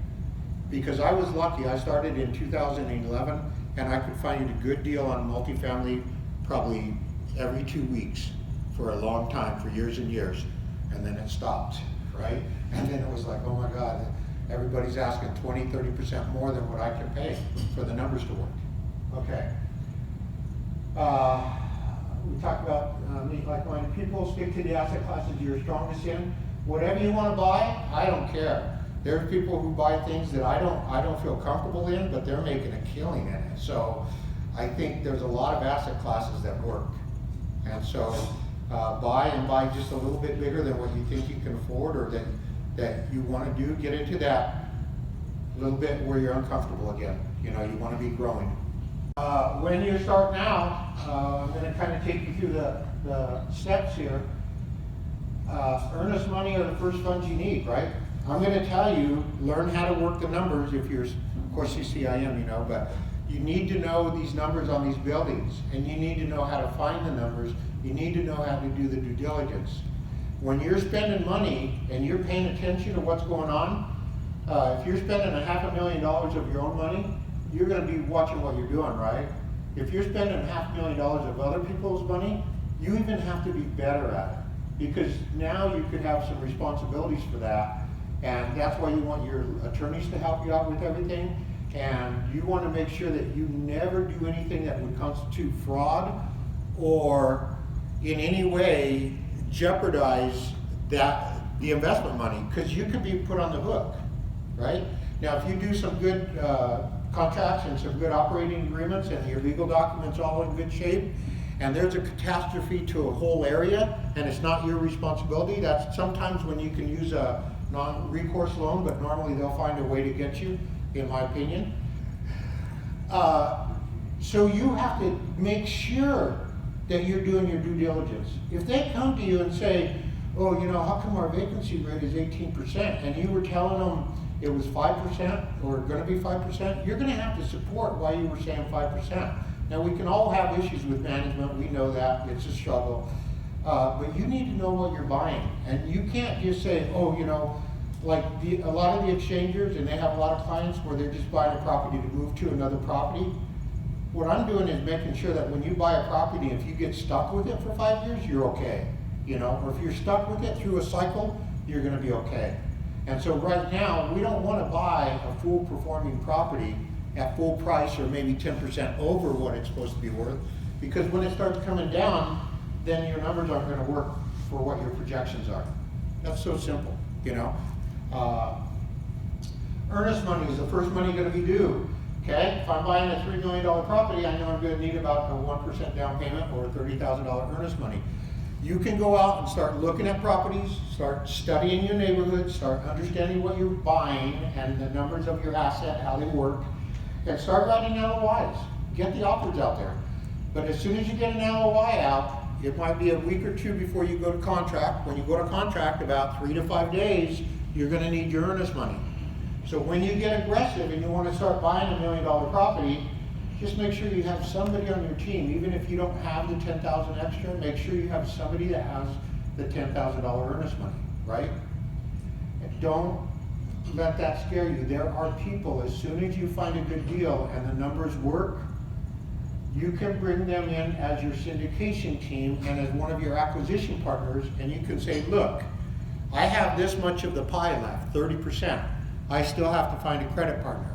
Because I was lucky, I started in 2011, and I could find a good deal on multifamily probably every 2 weeks for a long time, for years and years, and then it stopped, right? And then it was like, oh my God, everybody's asking 20, 30% more than what I can pay for the numbers to work. Okay. We talked about like-minded people, stick to the asset classes you're strongest in. Whatever you want to buy, I don't care. There's people who buy things that I don't feel comfortable in, but they're making a killing in it. So I think there's a lot of asset classes that work. And so buy just a little bit bigger than what you think you can afford, or that you want to do. Get into that little bit where you're uncomfortable again. You know, you want to be growing. When you start now, I'm going to kind of take you through the steps here. Earnest money are the first funds you need, right? I'm going to tell you, learn how to work the numbers if you're, of course you see I am, you know, but you need to know these numbers on these buildings, and you need to know how to find the numbers. You need to know how to do the due diligence. When you're spending money and you're paying attention to what's going on, if you're spending $500,000 of your own money, you're going to be watching what you're doing, right? If you're spending $500,000 of other people's money, you even have to be better at it, because now you could have some responsibilities for that. And that's why you want your attorneys to help you out with everything. And you want to make sure that you never do anything that would constitute fraud or in any way jeopardize the investment money, because you could be put on the hook, right? Now, if you do some good contracts and some good operating agreements and your legal documents all in good shape, and there's a catastrophe to a whole area and it's not your responsibility, that's sometimes when you can use a non-recourse loan, but normally they'll find a way to get you, in my opinion. So you have to make sure that you're doing your due diligence. If they come to you and say, oh, you know, how come our vacancy rate is 18%, and you were telling them it was 5% or going to be 5%, you're going to have to support why you were saying 5%. Now, we can all have issues with management. We know that. It's a struggle. But you need to know what you're buying. And you can't just say, oh, you know, like a lot of the exchangers, and they have a lot of clients where they're just buying a property to move to another property. What I'm doing is making sure that when you buy a property, if you get stuck with it for 5 years, you're okay. You know, or if you're stuck with it through a cycle, you're going to be okay. And so right now, we don't want to buy a full performing property at full price or maybe 10% over what it's supposed to be worth, because when it starts coming down, then your numbers aren't going to work for what your projections are. That's so simple, you know. Earnest money is the first money going to be due. Okay, if I'm buying a $3 million property, I know I'm going to need about a 1% down payment or $30,000 earnest money. You can go out and start looking at properties, start studying your neighborhood, start understanding what you're buying and the numbers of your asset, how they work, and start writing LOIs. Get the offers out there. But as soon as you get an LOI out, it might be a week or two before you go to contract. When you go to contract, about 3 to 5 days, you're going to need your earnest money. So when you get aggressive and you want to start buying $1 million property, just make sure you have somebody on your team. Even if you don't have the $10,000 extra, make sure you have somebody that has the $10,000 earnest money, right? And don't let that scare you. There are people, as soon as you find a good deal and the numbers work, you can bring them in as your syndication team and as one of your acquisition partners, and you can say, look, I have this much of the pie left, 30%. I still have to find a credit partner.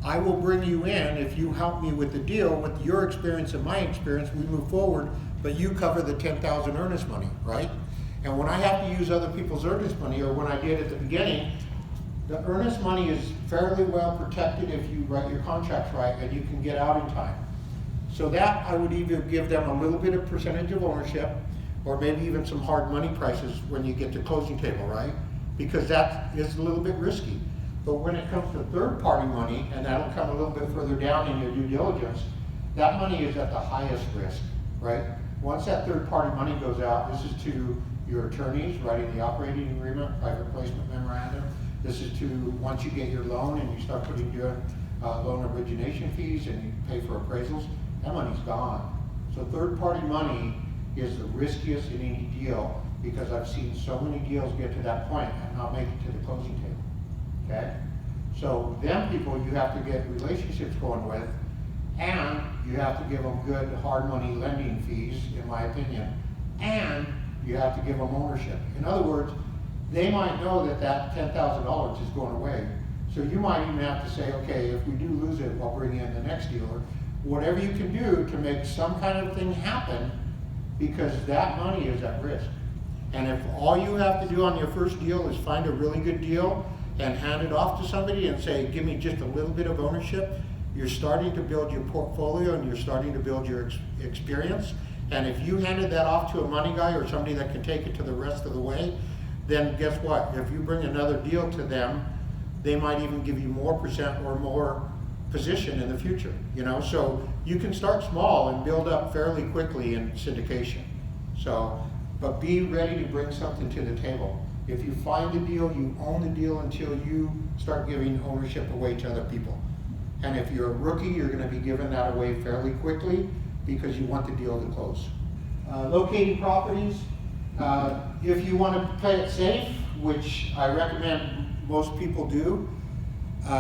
I will bring you in if you help me with the deal. With your experience and my experience, we move forward, but you cover the 10,000 earnest money, right? And when I have to use other people's earnest money, or when I did at the beginning, the earnest money is fairly well protected if you write your contracts right and you can get out in time. So that I would either give them a little bit of percentage of ownership, or maybe even some hard money prices when you get to closing table, right? Because that is a little bit risky. But when it comes to third party money, and that'll come a little bit further down in your due diligence, that money is at the highest risk, right? Once that third party money goes out, this is to your attorneys writing the operating agreement, private placement memorandum. This is to, once you get your loan and you start putting your loan origination fees and you pay for appraisals, that money's gone. So third party money is the riskiest in any deal, because I've seen so many deals get to that point and not make it to the closing table, okay? So them people you have to get relationships going with, and you have to give them good hard money lending fees, in my opinion, and you have to give them ownership. In other words, they might know that that $10,000 is going away. So you might even have to say, okay, if we do lose it, we'll bring in the next dealer. Whatever you can do to make some kind of thing happen, because that money is at risk. And if all you have to do on your first deal is find a really good deal and hand it off to somebody and say, give me just a little bit of ownership, you're starting to build your portfolio and you're starting to build your experience. And if you handed that off to a money guy or somebody that can take it to the rest of the way, then guess what? If you bring another deal to them, they might even give you more percent or more position in the future, you know? So you can start small and build up fairly quickly in syndication. So, but be ready to bring something to the table. If you find a deal, you own the deal until you start giving ownership away to other people. And if you're a rookie, you're gonna be giving that away fairly quickly because you want the deal to close. Locating properties, if you wanna play it safe, which I recommend most people do,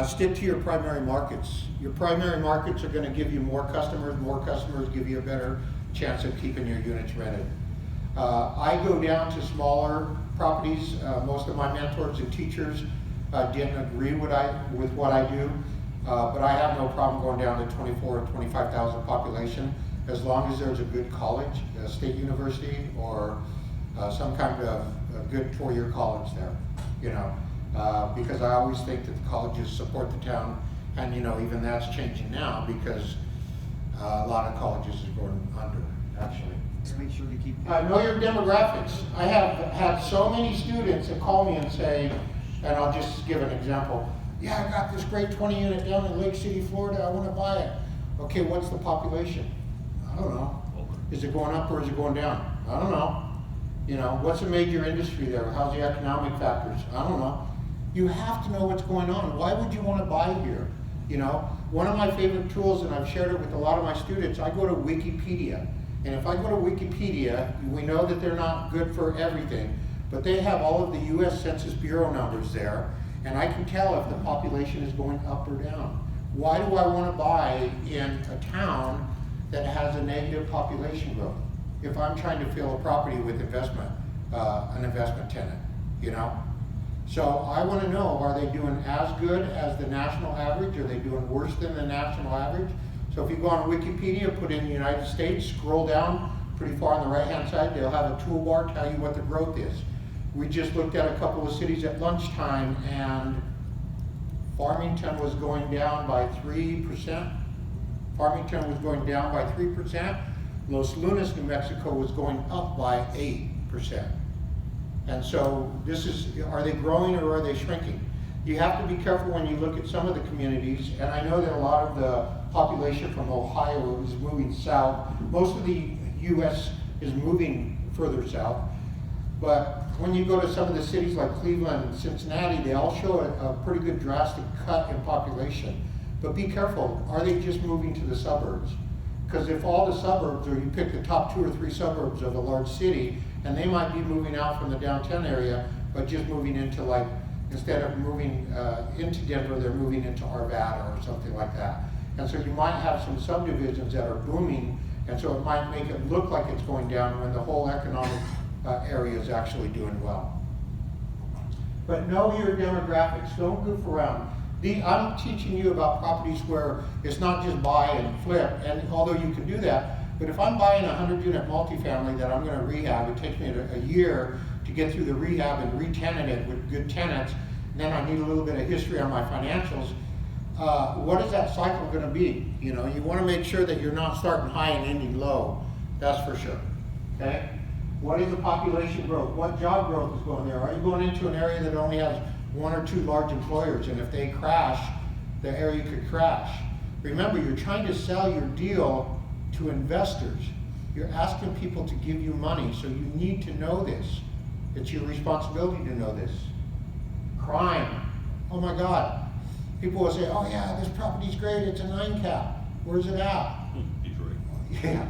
stick to your primary markets. Your primary markets are gonna give you more customers give you a better chance of keeping your units rented. I go down to smaller properties. Most of my mentors and teachers didn't agree with what I do, but I have no problem going down to 24 or 25,000 population, as long as there's a good college, a state university, or some kind of a good four-year college there, you know. Because I always think that the colleges support the town, and you know, even that's changing now because a lot of colleges are going under, actually. Just make sure to keep. Know your demographics. I have had so many students that call me and say, and I'll just give an example. Yeah, I got this great 20 unit down in Lake City, Florida. I want to buy it. Okay, what's the population? I don't know. Is it going up or is it going down? I don't know. You know, what's a major industry there? How's the economic factors? I don't know. You have to know what's going on. Why would you want to buy here? You know, one of my favorite tools, and I've shared it with a lot of my students, I go to Wikipedia. And if I go to Wikipedia, we know that they're not good for everything, but they have all of the US Census Bureau numbers there, and I can tell if the population is going up or down. Why do I want to buy in a town that has a negative population growth if I'm trying to fill a property with investment, an investment tenant, you know? So I want to know, are they doing as good as the national average? Are they doing worse than the national average? So if you go on Wikipedia, put in the United States, scroll down pretty far on the right-hand side, they'll have a toolbar tell you what the growth is. We just looked at a couple of cities at lunchtime, and Farmington was going down by 3%. Farmington was going down by 3%. Los Lunas, New Mexico was going up by 8%. And so this is, are they growing or are they shrinking? You have to be careful when you look at some of the communities, and I know that a lot of the population from Ohio is moving south. Most of the US is moving further south. But when you go to some of the cities like Cleveland and Cincinnati, they all show a pretty good drastic cut in population. But be careful, are they just moving to the suburbs? Because if all the suburbs, or you pick the top 2 or 3 suburbs of a large city, and they might be moving out from the downtown area, but just moving into like, instead of moving into Denver, they're moving into Arvada or something like that. And so you might have some subdivisions that are booming, and so it might make it look like it's going down when the whole economic area is actually doing well. But know your demographics, don't goof around. I'm teaching you about properties where it's not just buy and flip, and although you can do that, but if I'm buying a 100-unit multifamily that I'm going to rehab, it takes me a year to get through the rehab and re-tenant it with good tenants, and then I need a little bit of history on my financials. What is that cycle going to be? You know, you want to make sure that you're not starting high and ending low. That's for sure. Okay. What is the population growth? What job growth is going there? Are you going into an area that only has 1 or 2 large employers, and if they crash, the area could crash? Remember, you're trying to sell your deal to investors. You're asking people to give you money, so you need to know this. It's your responsibility to know this. Crime. Oh my God. People will say, oh yeah, this property's great, it's a 9 cap. Where's it at? Detroit. Yeah.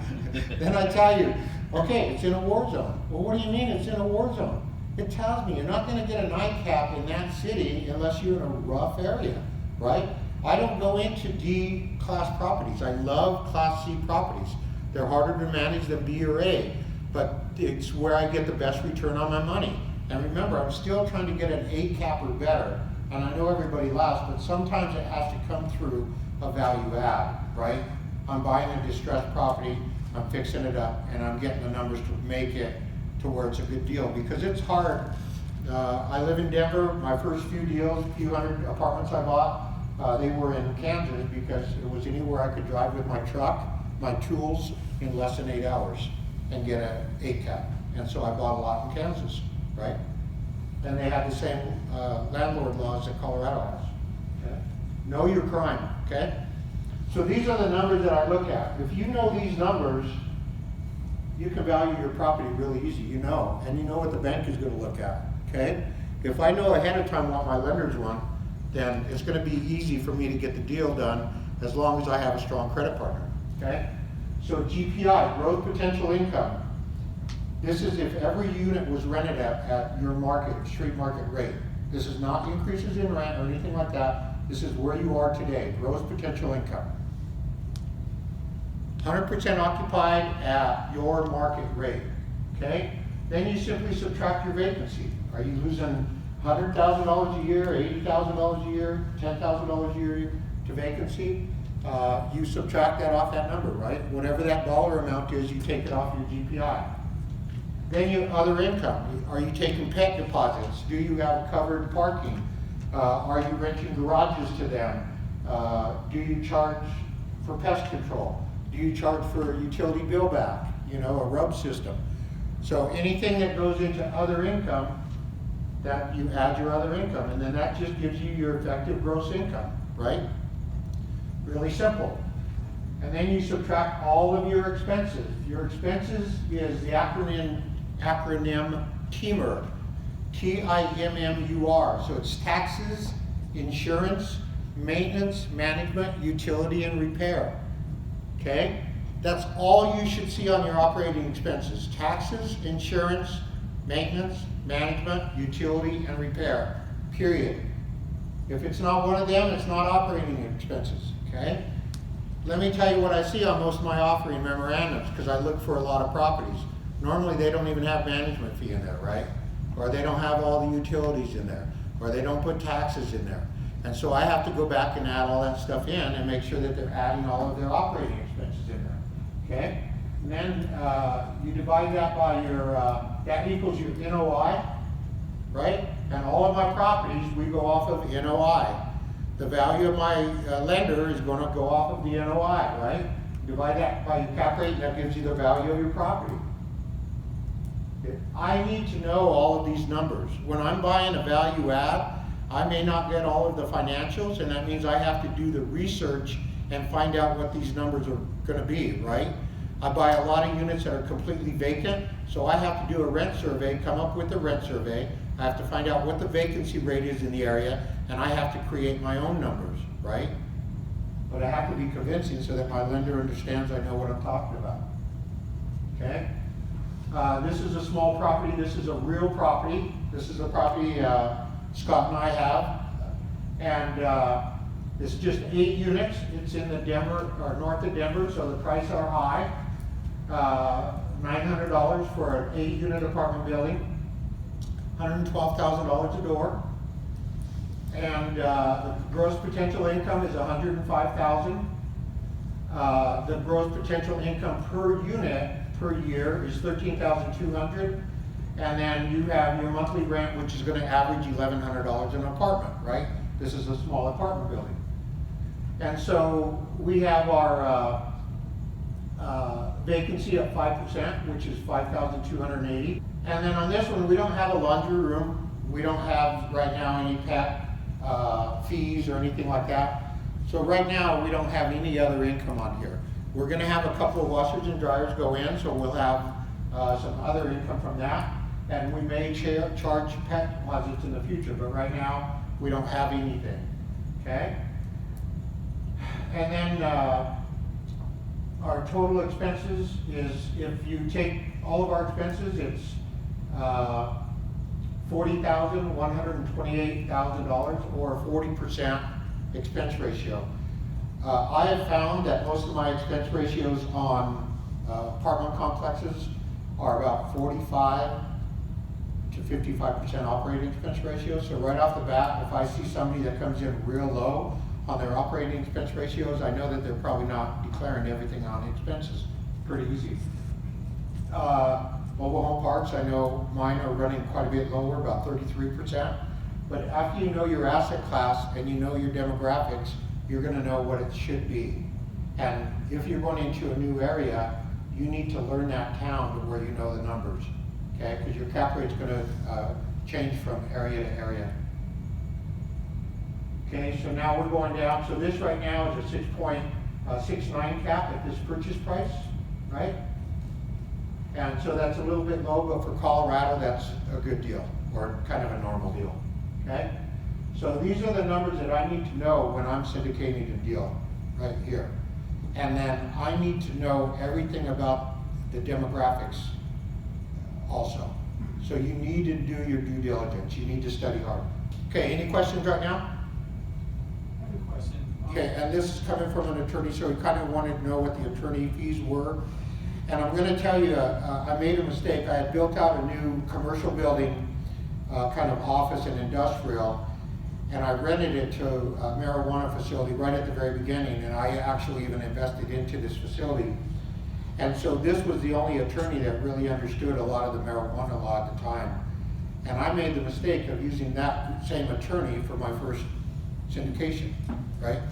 Then I tell you, okay, it's in a war zone. Well, what do you mean it's in a war zone? It tells me you're not going to get a 9 cap in that city unless you're in a rough area, right? I don't go into D class properties. I love class C properties. They're harder to manage than B or A, but it's where I get the best return on my money. And remember, I'm still trying to get an 8 cap or better, and I know everybody laughs, but sometimes it has to come through a value add, right? I'm buying a distressed property, I'm fixing it up, and I'm getting the numbers to make it to where it's a good deal, because it's hard. I live in Denver. My first few deals, few hundred apartments I bought, they were in Kansas because it was anywhere I could drive with my truck, my tools, in less than 8 hours and get an 8 cap. And so I bought a lot in Kansas, right? And they had the same landlord laws that Colorado has. Okay? Know your crime, okay? So these are the numbers that I look at. If you know these numbers, you can value your property really easy, you know, and you know what the bank is going to look at, okay? If I know ahead of time what my lenders want, then it's going to be easy for me to get the deal done as long as I have a strong credit partner, okay? So GPI, growth potential income. This is if every unit was rented at your market, street market rate. This is not increases in rent or anything like that. This is where you are today, growth potential income. 100% occupied at your market rate, okay? Then you simply subtract your vacancy. Are you losing $100,000 a year, $80,000 a year, $10,000 a year to vacancy? You subtract that off that number, right? Whatever that dollar amount is, you take it off your GPI. Then you other income. Are you taking pet deposits? Do you have covered parking? Are you renting garages to them? Do you charge for pest control? Do you charge for a utility bill back? You know, a rub system. So anything that goes into other income, that you add your other income, and then that just gives you your effective gross income, right? Really simple. And then you subtract all of your expenses. Your expenses is the acronym TIMUR, T-I-M-M-U-R. So it's taxes, insurance, maintenance, management, utility, and repair. Okay? That's all you should see on your operating expenses. Taxes, insurance, maintenance, management, utility, and repair. Period. If it's not one of them, it's not operating expenses. Okay? Let me tell you what I see on most of my offering memorandums, because I look for a lot of properties. Normally they don't even have management fee in there, right? Or they don't have all the utilities in there, or they don't put taxes in there. And so I have to go back and add all that stuff in and make sure that they're adding all of their operating expenses in there, okay? And then you divide that by your, that equals your NOI, right? And all of my properties, we go off of NOI. The value of my lender is going to go off of the NOI, right? Divide that by your cap rate, and that gives you the value of your property. I need to know all of these numbers. When I'm buying a value add, I may not get all of the financials, and that means I have to do the research and find out what these numbers are going to be, right? I buy a lot of units that are completely vacant, so I have to do a rent survey, come up with a rent survey. I have to find out what the vacancy rate is in the area, and I have to create my own numbers, right? But I have to be convincing so that my lender understands I know what I'm talking about, okay? This is a small property. This is a real property. This is a property Scott and I have. And it's just 8 units. It's in the Denver, or north of Denver, so the prices are high. $900 for an 8-unit apartment building. $112,000 a door. And the gross potential income is $105,000. The gross potential income per unit per year is $13,200. And then you have your monthly rent, which is going to average $1,100 an apartment, right? This is a small apartment building. And so we have our vacancy at 5%, which is $5,280. And then on this one, we don't have a laundry room. We don't have right now any pet fees or anything like that. So right now, we don't have any other income on here. We're gonna have a couple of washers and dryers go in, so we'll have some other income from that. And we may charge pet deposits in the future, but right now, we don't have anything, okay? And then our total expenses is, if you take all of our expenses, it's $40,128,000 or 40% expense ratio. I have found that most of my expense ratios on apartment complexes are about 45 to 55% operating expense ratio. So right off the bat, if I see somebody that comes in real low on their operating expense ratios, I know that they're probably not declaring everything on expenses. Pretty easy. Mobile home parks, I know mine are running quite a bit lower, about 33%. But after you know your asset class and you know your demographics, you're gonna know what it should be. And if you're going into a new area, you need to learn that town to where you know the numbers, okay? Because your cap rate's gonna change from area to area. Okay, so now we're going down. So this right now is a 6.69 cap at this purchase price, right? And so that's a little bit low, but for Colorado, that's a good deal, or kind of a normal deal, okay? So these are the numbers that I need to know when I'm syndicating a deal, right here. And then I need to know everything about the demographics also. So you need to do your due diligence. You need to study hard. Okay, any questions right now? I have a question. Okay, and this is coming from an attorney, so we kind of wanted to know what the attorney fees were. And I'm going to tell you, I made a mistake. I had built out a new commercial building, kind of office and industrial, and I rented it to a marijuana facility right at the very beginning, and I actually even invested into this facility. And so this was the only attorney that really understood a lot of the marijuana law at the time. And I made the mistake of using that same attorney for my first syndication, right?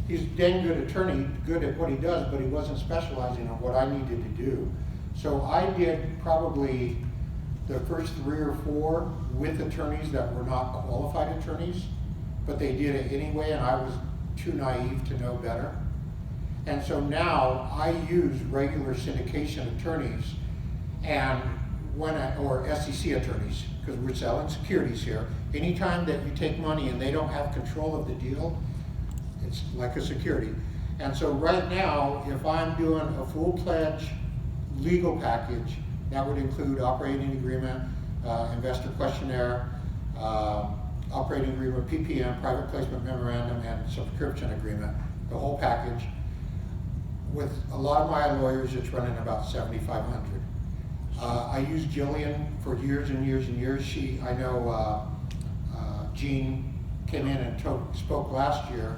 He's a dang good attorney, good at what he does, but he wasn't specializing on what I needed to do. So I did probably the first 3 or 4 with attorneys that were not qualified attorneys, but they did it anyway, and I was too naive to know better. And so now I use regular syndication attorneys and or SEC attorneys, because we're selling securities here. Anytime that you take money and they don't have control of the deal, it's like a security. And so right now, if I'm doing a full pledge legal package, that would include operating agreement, investor questionnaire, operating agreement, PPM, private placement memorandum, and subscription agreement, the whole package. With a lot of my lawyers, it's running about $7,500. I used Jillian for years and years and years. I know Gene came in and spoke last year,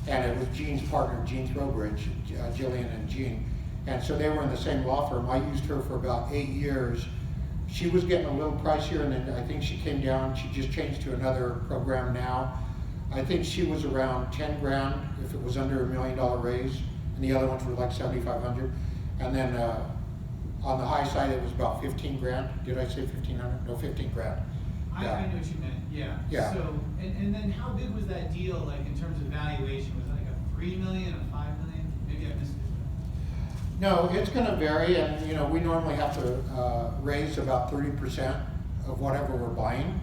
and it was Gene's partner, Gene Throwbridge, Jillian and Gene. And so they were in the same law firm. I used her for about 8 years. She was getting a little pricier, and then I think she came down. She just changed to another program now. I think she was around 10 grand if it was under $1 million raise, and the other ones were like 7,500. And then on the high side, it was about 15 grand. Did I say 1,500? No, 15 grand. I know what you meant, yeah. Yeah. So, and then how big was that deal, like in terms of valuation? Was it like a 3 million, a 5 million? Maybe I missed it. No, it's going to vary, and we normally have to raise about 30% of whatever we're buying.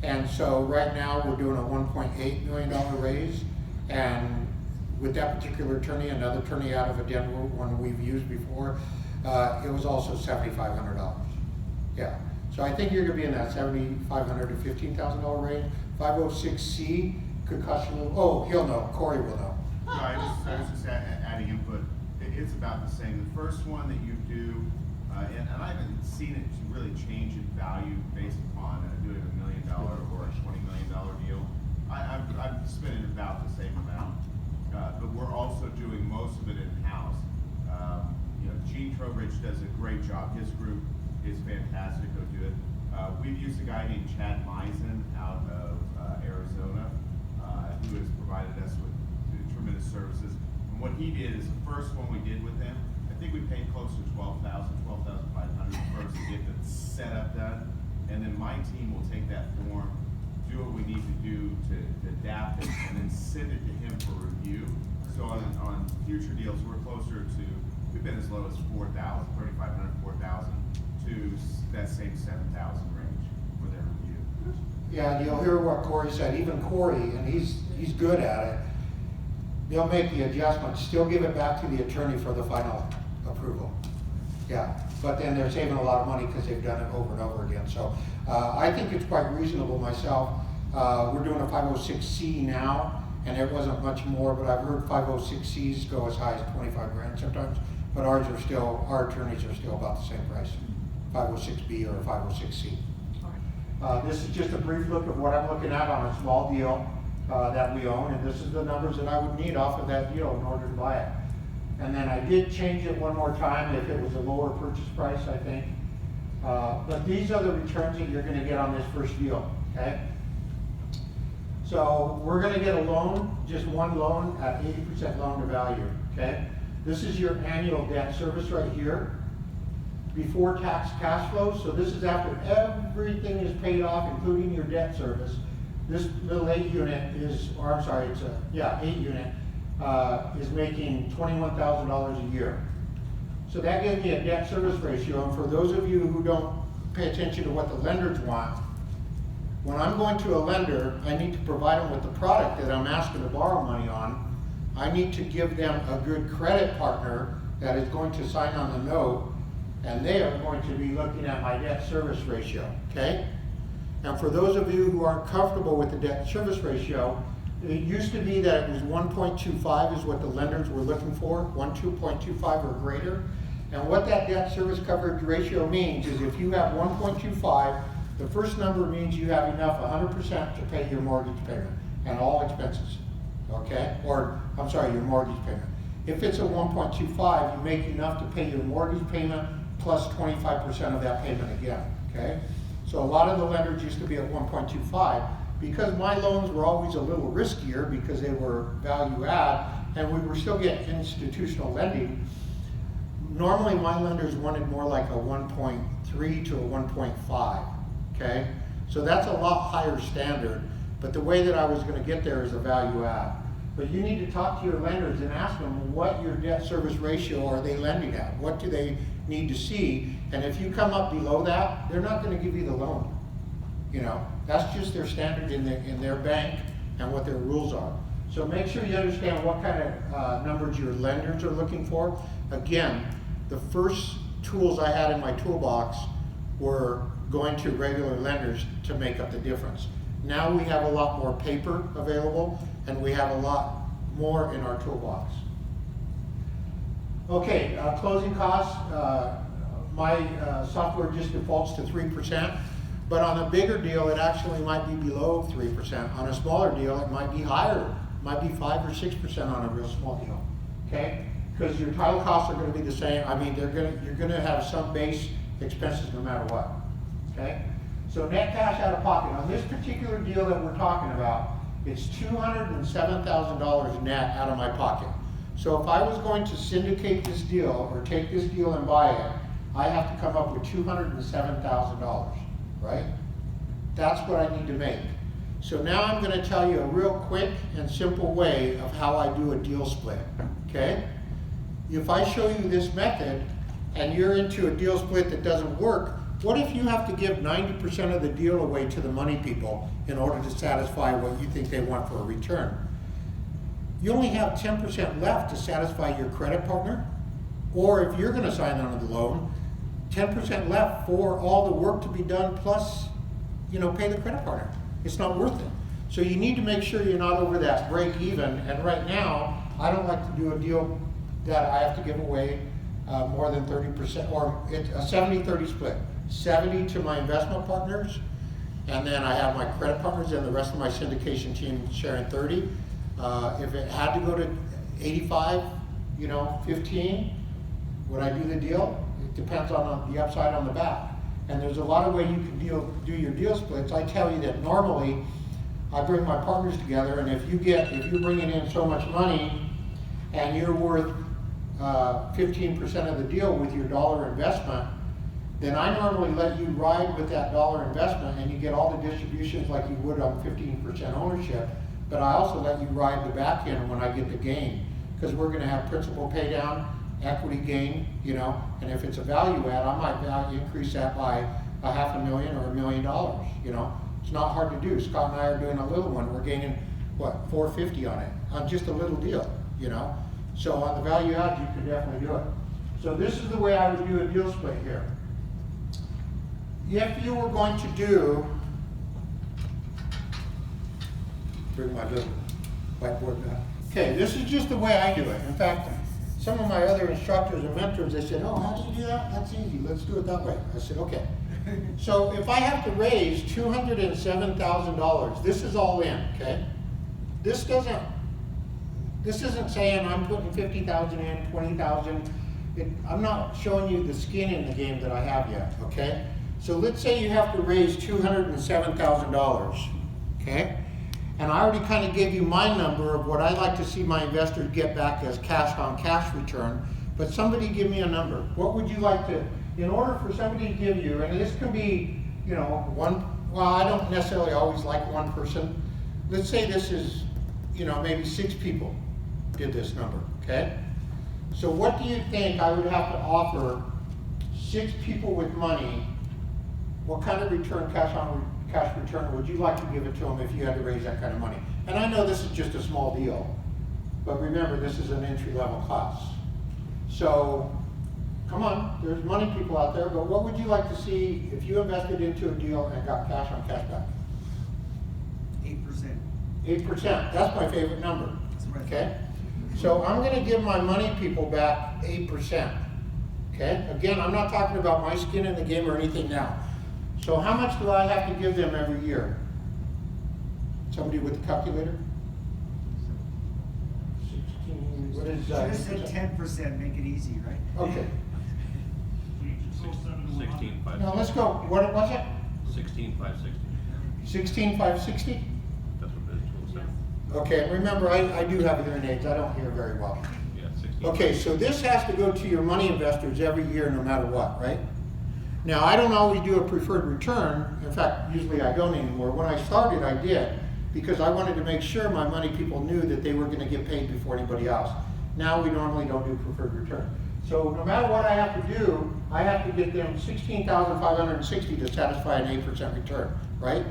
And so right now we're doing a $1.8 million raise, and with that particular attorney, another attorney out of a Denver one we've used before, it was also $7,500. Yeah, so I think you're gonna be in that $7,500 to $15,000 range. 506C could cost you a little, oh, he'll know, Corey will know. No, I was just adding input. It's about the same. The first one that you do, and I haven't seen it really change in value based upon doing $1 million or a $20 million deal. I'm spending about the same amount, but we're also doing most of it in-house. Gene Trowbridge does a great job. His group is fantastic. Go do it. We've used a guy named Chad Meisen out of Arizona, who has provided us with tremendous services. And what he did is the first one we did with him, I think we paid close to $12,500 first to get the setup done. And then my team will take that form, do what we need to do to adapt it, and then send it to him for review. So on future deals, we're closer to, we've been as low as 4,000, 3,500, 4,000 to that same 7,000 range for their review. Yeah, and you'll hear what Corey said, even Corey, and he's good at it. They'll make the adjustment, still give it back to the attorney for the final approval. Yeah, but then they're saving a lot of money because they've done it over and over again. So I think it's quite reasonable myself. We're doing a 506C now, and it wasn't much more, but I've heard 506Cs go as high as 25 grand sometimes, but our attorneys are still about the same price, 506B or a 506C. This is just a brief look at what I'm looking at on a small deal that we own, and this is the numbers that I would need off of that deal in order to buy it. And then I did change it one more time if it was a lower purchase price, I think. But these are the returns that you're going to get on this first deal, okay? So we're going to get a loan, just one loan at 80% loan to value, okay? This is your annual debt service right here, before tax cash flow. So this is after everything is paid off, including your debt service. This little 8 unit is, or I'm sorry, it's a, yeah, 8 unit, is making $21,000 a year. So that gives me a debt service ratio. And for those of you who don't pay attention to what the lenders want, when I'm going to a lender, I need to provide them with the product that I'm asking to borrow money on. I need to give them a good credit partner that is going to sign on the note, and they are going to be looking at my debt service ratio, okay? And for those of you who aren't comfortable with the debt service ratio, it used to be that it was 1.25 is what the lenders were looking for, 2.25 or greater. And what that debt service coverage ratio means is if you have 1.25, the first number means you have enough 100% to pay your mortgage payment and all expenses, okay? Or, I'm sorry, your mortgage payment. If it's a 1.25, you make enough to pay your mortgage payment plus 25% of that payment again, okay? So a lot of the lenders used to be at 1.25. Because my loans were always a little riskier because they were value add and we were still getting institutional lending, normally my lenders wanted more like a 1.3 to a 1.5, okay? So that's a lot higher standard, but the way that I was gonna get there is a value add. But you need to talk to your lenders and ask them what your debt service ratio are they lending at? What do they need to see? And if you come up below that, they're not gonna give you the loan. You know, that's just their standard in their bank and what their rules are. So make sure you understand what kind of numbers your lenders are looking for. Again, the first tools I had in my toolbox were going to regular lenders to make up the difference. Now we have a lot more paper available and we have a lot more in our toolbox. Okay, closing costs. My software just defaults to 3. But on a bigger deal, it actually might be below 3%. On a smaller deal, it might be higher. It might be 5 or 6% on a real small deal, okay? Because your title costs are gonna be the same. I mean, you're gonna have some base expenses no matter what, okay? So net cash out of pocket. On this particular deal that we're talking about, it's $207,000 net out of my pocket. So if I was going to syndicate this deal or take this deal and buy it, I have to come up with $207,000. Right? That's what I need to make. So now I'm going to tell you a real quick and simple way of how I do a deal split, okay? If I show you this method and you're into a deal split that doesn't work, what if you have to give 90% of the deal away to the money people in order to satisfy what you think they want for a return? You only have 10% left to satisfy your credit partner Or if you're gonna sign on to the loan, 10% left for all the work to be done plus, pay the credit partner. It's not worth it. So you need to make sure you're not over that break even. And right now, I don't like to do a deal that I have to give away more than 30%, or it's a 70-30 split. 70 to my investment partners, and then I have my credit partners and the rest of my syndication team sharing 30. If it had to go to 85, 15, would I do the deal? It depends on the upside on the back. And there's a lot of ways you can do your deal splits. I tell you that normally I bring my partners together, and if you're bringing in so much money and you're worth 15% of the deal with your dollar investment, then I normally let you ride with that dollar investment and you get all the distributions like you would on 15% ownership, but I also let you ride the back end when I get the gain, because we're gonna have principal pay down, equity gain, and if it's a value add, I might increase that by $500,000 or $1 million, It's not hard to do. Scott and I are doing a little one. We're gaining, $450 on it, on just a little deal, So on the value add, you can definitely do it. So this is the way I would do a deal split here. If you were going to do, bring my little whiteboard back. Okay, this is just the way I do it. In fact, some of my other instructors and mentors, they said, oh, how do you do that? That's easy, let's do it that way. I said, okay. So if I have to raise $207,000, this is all in, okay? This isn't saying I'm putting 50,000 in, 20,000. I'm not showing you the skin in the game that I have yet, okay? So let's say you have to raise $207,000, okay? And I already kind of gave you my number of what I like to see my investors get back as cash on cash return, but somebody give me a number. What would you like to, in order for somebody to give you, and this can be, I don't necessarily always like one person. Let's say this is, maybe 6 people did this number, okay? So what do you think I would have to offer 6 people with money? What kind of return, cash on cash return, would you like to give it to them if you had to raise that kind of money? And I know this is just a small deal, but remember, this is an entry-level class. So, come on, there's money people out there, but what would you like to see if you invested into a deal and got cash on cash back? 8%. 8%, that's my favorite number, That's right. okay? So I'm gonna give my money people back 8%, okay? Again, I'm not talking about my skin in the game or anything now. So how much do I have to give them every year? Somebody with the calculator? 16, what is Should have said 10%, make it easy, right? Okay, 16,560. now let's go, what was it? 16,560. 16,560? That's what it is, 27. Okay, remember, I do have hearing aids, I don't hear very well. Yeah, 16. Okay, so this has to go to your money investors every year, no matter what, right? Now, I don't always do a preferred return. In fact, usually I don't anymore. When I started, I did, because I wanted to make sure my money people knew that they were gonna get paid before anybody else. Now, we normally don't do preferred return. So no matter what I have to do, I have to get them 16,560 to satisfy an 8% return, right?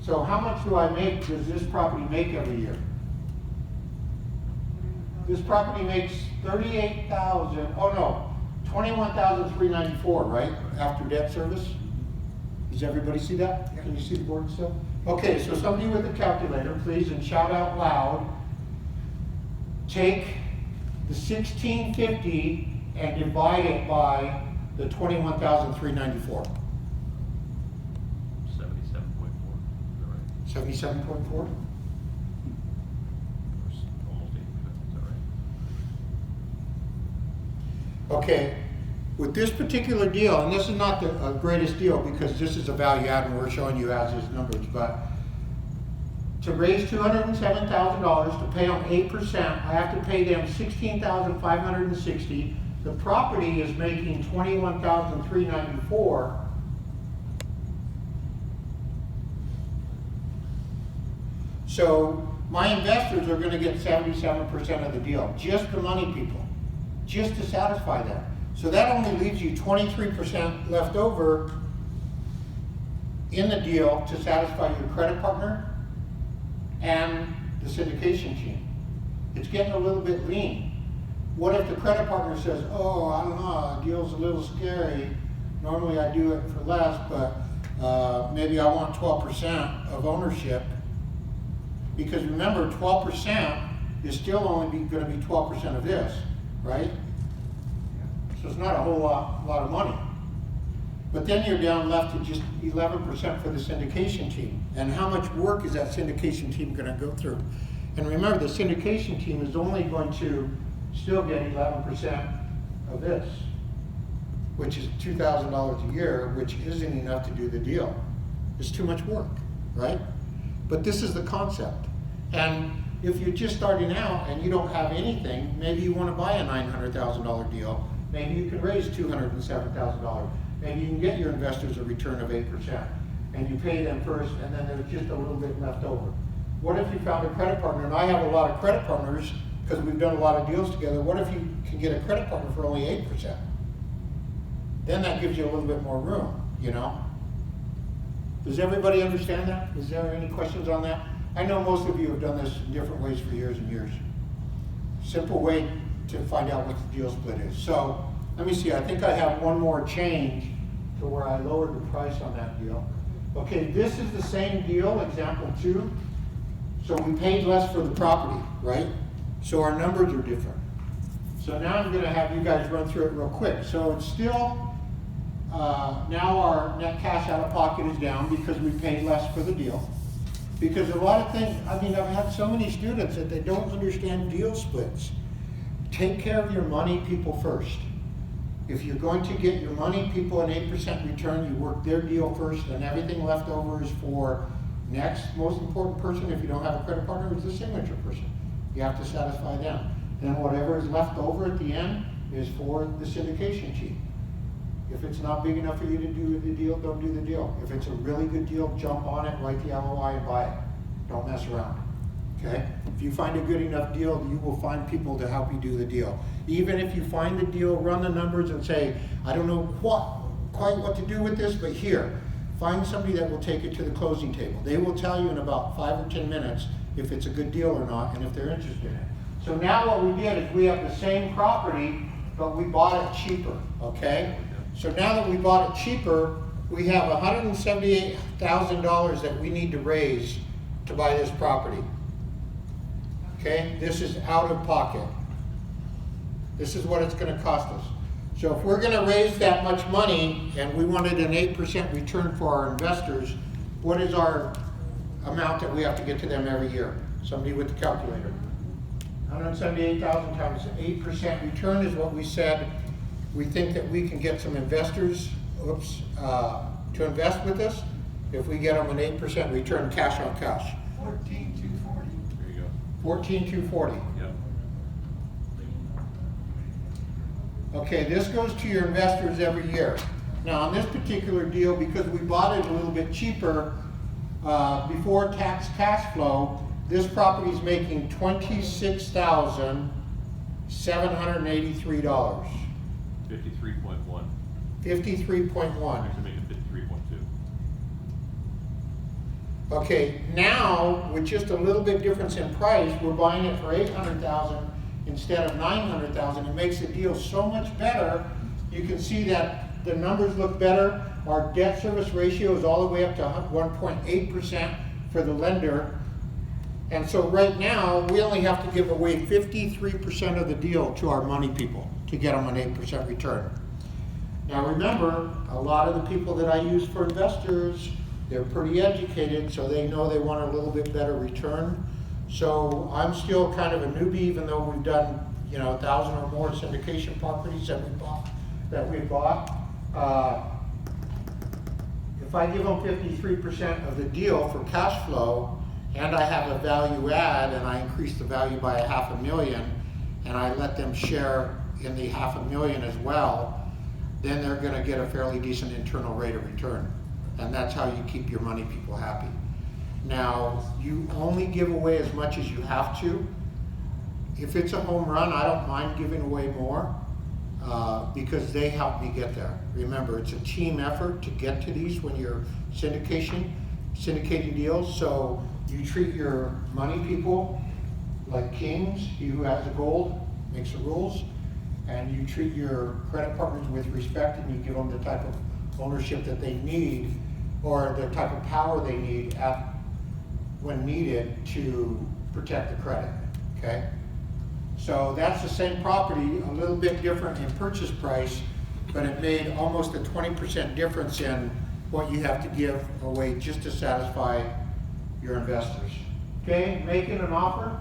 So how much do I make, does this property make every year? This property makes 21,394, right? After debt service? Does everybody see that? Can you see the board still? Okay, so somebody with a calculator, please, and shout out loud. Take the 1650 and divide it by the 21,394. 77.4. Is that right? 77.4? Almost 8%. Is that right? Okay, with this particular deal, and this is not the greatest deal because this is a value add and we're showing you as is numbers, but to raise $207,000 to pay on 8%, I have to pay them $16,560. The property is making $21,394. So my investors are going to get 77% of the deal, just the money people, just to satisfy that. So that only leaves you 23% left over in the deal to satisfy your credit partner and the syndication team. It's getting a little bit lean. What if the credit partner says, oh, I don't know, the deal's a little scary. Normally I do it for less, but maybe I want 12% of ownership. Because remember, 12% is still only going to be 12% of this, right? So it's not a whole lot of money. But then you're down left to just 11% for the syndication team. And how much work is that syndication team going to go through? And remember, the syndication team is only going to still get 11% of this, which is $2,000 a year, which isn't enough to do the deal. It's too much work, right? But this is the concept. And if you're just starting out and you don't have anything, maybe you want to buy a $900,000 deal. Maybe you can raise $207,000. Maybe you can get your investors a return of 8%. And you pay them first, and then there's just a little bit left over. What if you found a credit partner? And I have a lot of credit partners because we've done a lot of deals together. What if you can get a credit partner for only 8%? Then that gives you a little bit more room, you know? Does everybody understand that? Is there any questions on that? I know most of you have done this in different ways for years and years. Simple way to find out what the deal split is. So let me see, I think I have one more change to where I lowered the price on that deal. Okay, this is the same deal, example 2. So we paid less for the property, right? So our numbers are different. So now I'm gonna have you guys run through it real quick. So it's still, now our net cash out of pocket is down because we paid less for the deal. Because a lot of things, I mean, I've had so many students that they don't understand deal splits. Take care of your money people first. If you're going to get your money people an 8% return, you work their deal first, and everything left over is for next most important person. If you don't have a credit partner, is the signature person. You have to satisfy them. Then whatever is left over at the end is for the syndication team. If it's not big enough for you to do the deal, don't do the deal. If it's a really good deal, jump on it, write the LOI and buy it. Don't mess around, okay? If you find a good enough deal, you will find people to help you do the deal. Even if you find the deal, run the numbers and say, I don't know quite what to do with this, but here, find somebody that will take it to the closing table. They will tell you in about 5 or 10 minutes if it's a good deal or not and if they're interested in it. So now what we did is we have the same property, but we bought it cheaper, okay? So now that we bought it cheaper, we have $178,000 that we need to raise to buy this property. Okay, this is out of pocket. This is what it's going to cost us. So if we're going to raise that much money and we wanted an 8% return for our investors, what is our amount that we have to get to them every year? Somebody with the calculator. 178,000 times 8% return is what we said. We think that we can get some investors, to invest with us if we get them an 8% return cash on cash. 14,240. There you go. 14,240. Yep. Okay, this goes to your investors every year. Now on this particular deal, because we bought it a little bit cheaper, before tax cash flow, this property is making $26,783. 53.1. 53.1. Actually make it 53.2. Okay, now with just a little bit difference in price, we're buying it for $800,000 instead of $900,000. It makes the deal so much better. You can see that the numbers look better. Our debt service ratio is all the way up to 1.8% for the lender. And so right now, we only have to give away 53% of the deal to our money people to get them an 8% return. Now remember, a lot of the people that I use for investors, they're pretty educated, so they know they want a little bit better return. So I'm still kind of a newbie, even though we've done, 1,000 or more syndication properties that we bought. If I give them 53% of the deal for cash flow, and I have a value add, and I increase the value by $500,000, and I let them share in the $500,000 as well, then they're going to get a fairly decent internal rate of return. And that's how you keep your money people happy. Now, you only give away as much as you have to. If it's a home run, I don't mind giving away more because they help me get there. Remember, it's a team effort to get to these when you're syndicating deals. So you treat your money people like kings. He who has the gold makes the rules, and you treat your credit partners with respect, and you give them the type of ownership that they need, or the type of power they need when needed to protect the credit, okay? So that's the same property, a little bit different in purchase price, but it made almost a 20% difference in what you have to give away just to satisfy your investors. Okay, making an offer.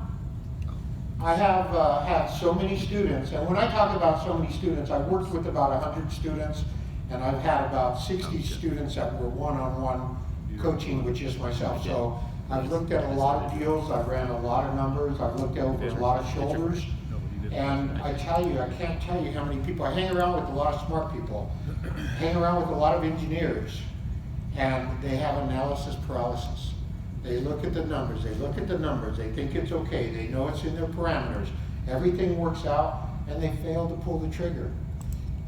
I have had so many students, and when I talk about so many students, I've worked with about 100 students, and I've had about 60 students that were one-on-one coaching with just myself. So I've looked at a lot of deals, I've ran a lot of numbers, I've looked over a lot of shoulders, and I tell you, I can't tell you how many people, I hang around with a lot of smart people, hang around with a lot of engineers, and they have analysis paralysis. They look at the numbers, they think it's okay, they know it's in their parameters, everything works out, and they fail to pull the trigger.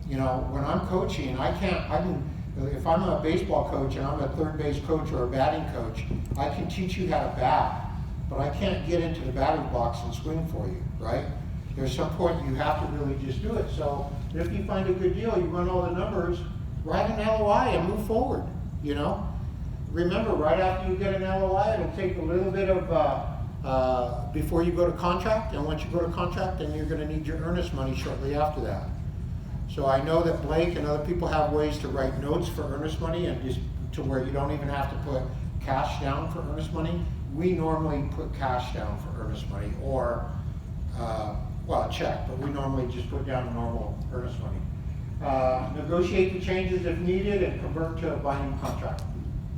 You know, when I'm coaching, if I'm a baseball coach and I'm a third base coach or a batting coach, I can teach you how to bat, but I can't get into the batter's box and swing for you, right? There's some point you have to really just do it. So if you find a good deal, you run all the numbers, write an LOI and move forward, you know? Remember, right after you get an LOI, it'll take a little bit of, before you go to contract, and once you go to contract, then you're gonna need your earnest money shortly after that. So I know that Blake and other people have ways to write notes for earnest money, and just to where you don't even have to put cash down for earnest money. We normally put cash down for earnest money, or, well, a check, but we normally just put down a normal earnest money. Negotiate the changes if needed and convert to a binding contract.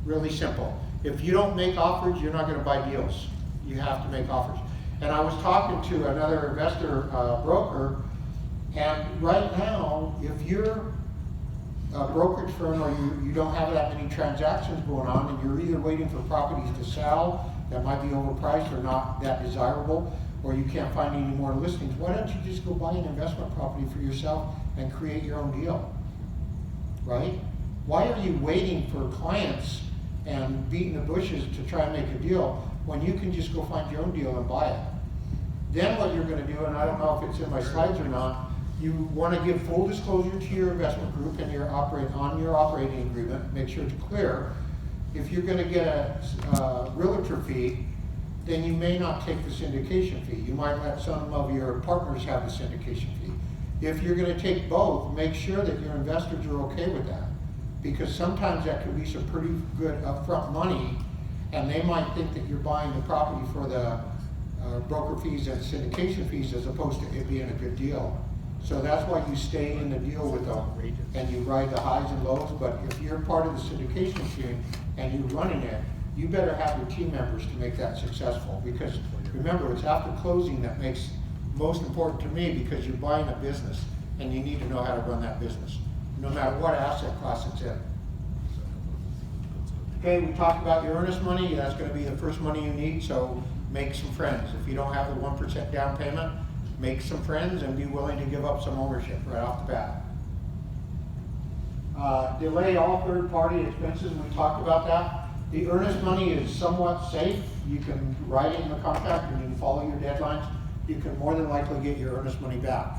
Really simple. If you don't make offers, you're not gonna buy deals. You have to make offers. And I was talking to another investor broker, and right now, if you're a brokerage firm or you don't have that many transactions going on, and you're either waiting for properties to sell that might be overpriced or not that desirable, or you can't find any more listings, why don't you just go buy an investment property for yourself and create your own deal, right? Why are you waiting for clients and beating the bushes to try and make a deal when you can just go find your own deal and buy it? Then what you're gonna do, and I don't know if it's in my slides or not, you wanna give full disclosure to your investment group and your operating agreement, make sure it's clear. If you're gonna get a realtor fee, then you may not take the syndication fee. You might let some of your partners have the syndication fee. If you're gonna take both, make sure that your investors are okay with that, because sometimes that could be some pretty good upfront money, and they might think that you're buying the property for the broker fees and syndication fees as opposed to it being a good deal. So that's why you stay in the deal with them and you ride the highs and lows. But if you're part of the syndication team and you're running it, you better have your team members to make that successful, because remember, it's after closing that makes most important to me, because you're buying a business and you need to know how to run that business, no matter what asset class it's in. Okay, we talked about your earnest money. That's going to be the first money you need, so make some friends. If you don't have the 1% down payment, make some friends and be willing to give up some ownership right off the bat. Delay all third-party expenses. We talked about that. The earnest money is somewhat safe. You can write it in the contract and you can follow your deadlines. You can more than likely get your earnest money back.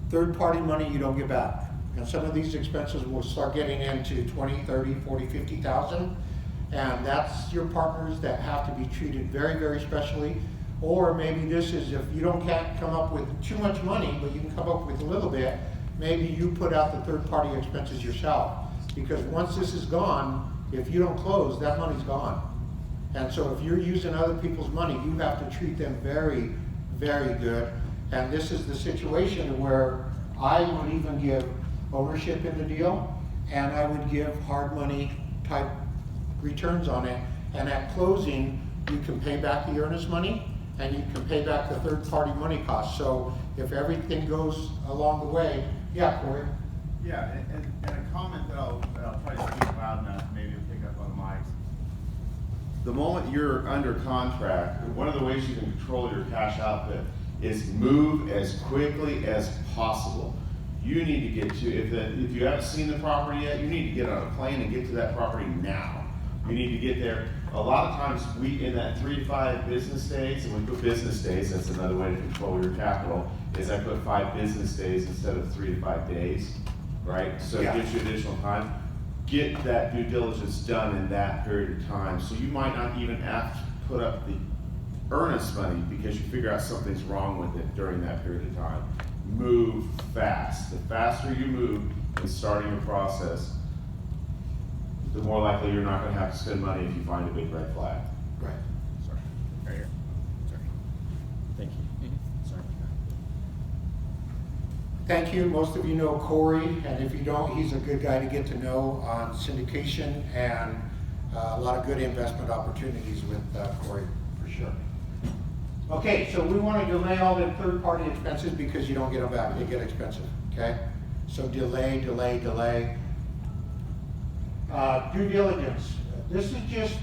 Third-party money you don't get back. And some of these expenses will start getting into 20, 30, 40, 50,000. And that's your partners that have to be treated very, very specially. Or maybe this is, if you can't come up with too much money, but you can come up with a little bit, maybe you put out the third-party expenses yourself. Because once this is gone, if you don't close, that money's gone. And so if you're using other people's money, you have to treat them very, very good. And this is the situation where I would even give ownership in the deal, and I would give hard money type returns on it. And at closing, you can pay back the earnest money, and you can pay back the third-party money costs. So if everything goes along the way, yeah, Corey? Yeah, and a comment that I'll try to speak loud enough, maybe to pick up on the mics. The moment you're under contract, one of the ways you can control your cash output is move as quickly as possible. You need to get to, if you haven't seen the property yet, you need to get on a plane and get to that property now. You need to get there. A lot of times we, in that 3 to 5 business days, and we put business days, that's another way to control your capital, is I put 5 business days instead of 3 to 5 days, right? So it Yeah. gives you additional time. Get that due diligence done in that period of time. So you might not even have to put up the earnest money because you figure out something's wrong with it during that period of time. Move fast. The faster you move in starting a process, the more likely you're not gonna have to spend money if you find a big red flag. Right. Sorry, right here. Sorry. Thank you. Sorry about Thank you. Most of you know Corey, and if you don't, he's a good guy to get to know on syndication and a lot of good investment opportunities with Corey, for sure. Okay, so we want to delay all the third-party expenses because you don't get them back. They get expensive, okay? So delay. Due diligence. This is just,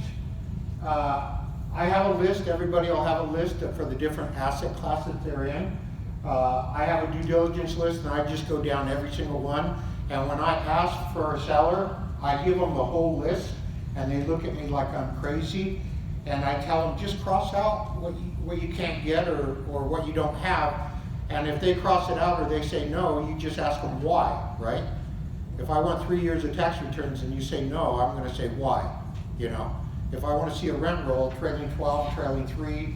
I have a list, everybody will have a list for the different asset classes they're in. I have a due diligence list and I just go down every single one. And when I ask for a seller, I give them the whole list and they look at me like I'm crazy. And I tell them, just cross out what you can't get or what you don't have. And if they cross it out or they say no, you just ask them why, right? If I want 3 years of tax returns and you say no, I'm gonna say why, you know? If I wanna see a rent roll, trailing 12, trailing 3,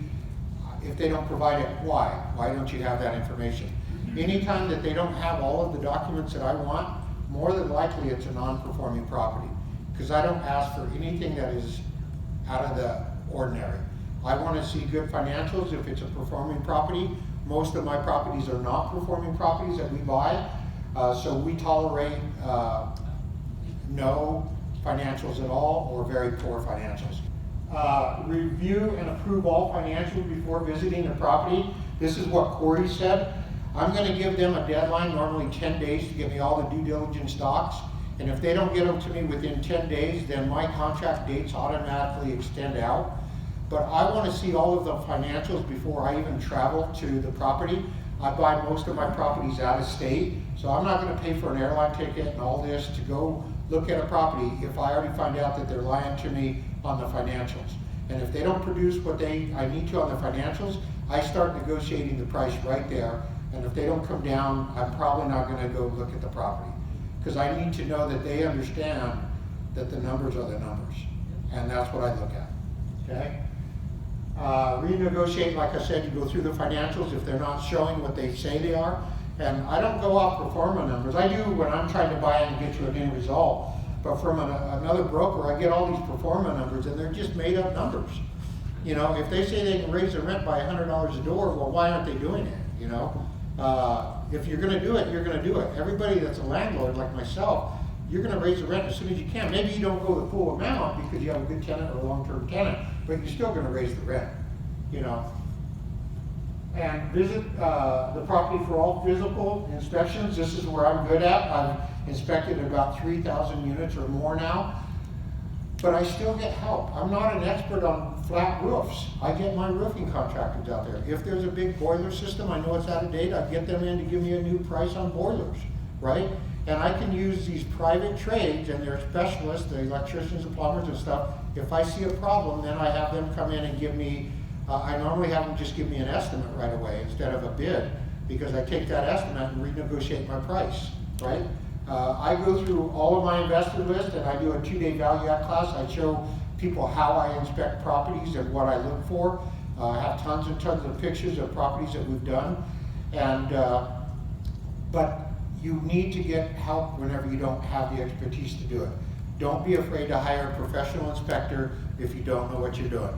if they don't provide it, why? Why don't you have that information? Anytime that they don't have all of the documents that I want, more than likely it's a non-performing property. Because I don't ask for anything that is out of the ordinary. I wanna see good financials if it's a performing property. Most of my properties are not performing properties that we buy. So we tolerate no financials at all or very poor financials. Review and approve all financials before visiting the property. This is what Corey said. I'm gonna give them a deadline, normally 10 days, to get me all the due diligence docs. And if they don't get them to me within 10 days, then my contract dates automatically extend out. But I wanna see all of the financials before I even travel to the property. I buy most of my properties out of state, so I'm not gonna pay for an airline ticket and all this to go look at a property if I already find out that they're lying to me on the financials. And if they don't produce what I need to on the financials, I start negotiating the price right there. And if they don't come down, I'm probably not gonna go look at the property. Because I need to know that they understand that the numbers are the numbers. And that's what I look at, okay? Renegotiate, like I said, you go through the financials if they're not showing what they say they are. And I don't go off pro forma numbers. I do when I'm trying to buy and get you an end result. But from another broker, I get all these pro forma numbers and they're just made up numbers. You know, if they say they can raise the rent by $100 a door, well, why aren't they doing it, you know? If you're gonna do it, you're gonna do it. Everybody that's a landlord like myself, you're gonna raise the rent as soon as you can. Maybe you don't go the full amount because you have a good tenant or a long-term tenant, but you're still gonna raise the rent, you know? And visit the property for all physical inspections. This is where I'm good at. I've inspected about 3,000 units or more now, but I still get help. I'm not an expert on flat roofs. I get my roofing contractors out there. If there's a big boiler system, I know it's out of date, I get them in to give me a new price on boilers, right? And I can use these private trades and their specialists, the electricians and plumbers and stuff. If I see a problem, then I have them come in and give me, I normally have them just give me an estimate right away instead of a bid, because I take that estimate and renegotiate my price, right? I go through all of my investor list and I do a 2-day value add class. I show people how I inspect properties and what I look for. I have tons and tons of pictures of properties that we've done. And, but you need to get help whenever you don't have the expertise to do it. Don't be afraid to hire a professional inspector if you don't know what you're doing.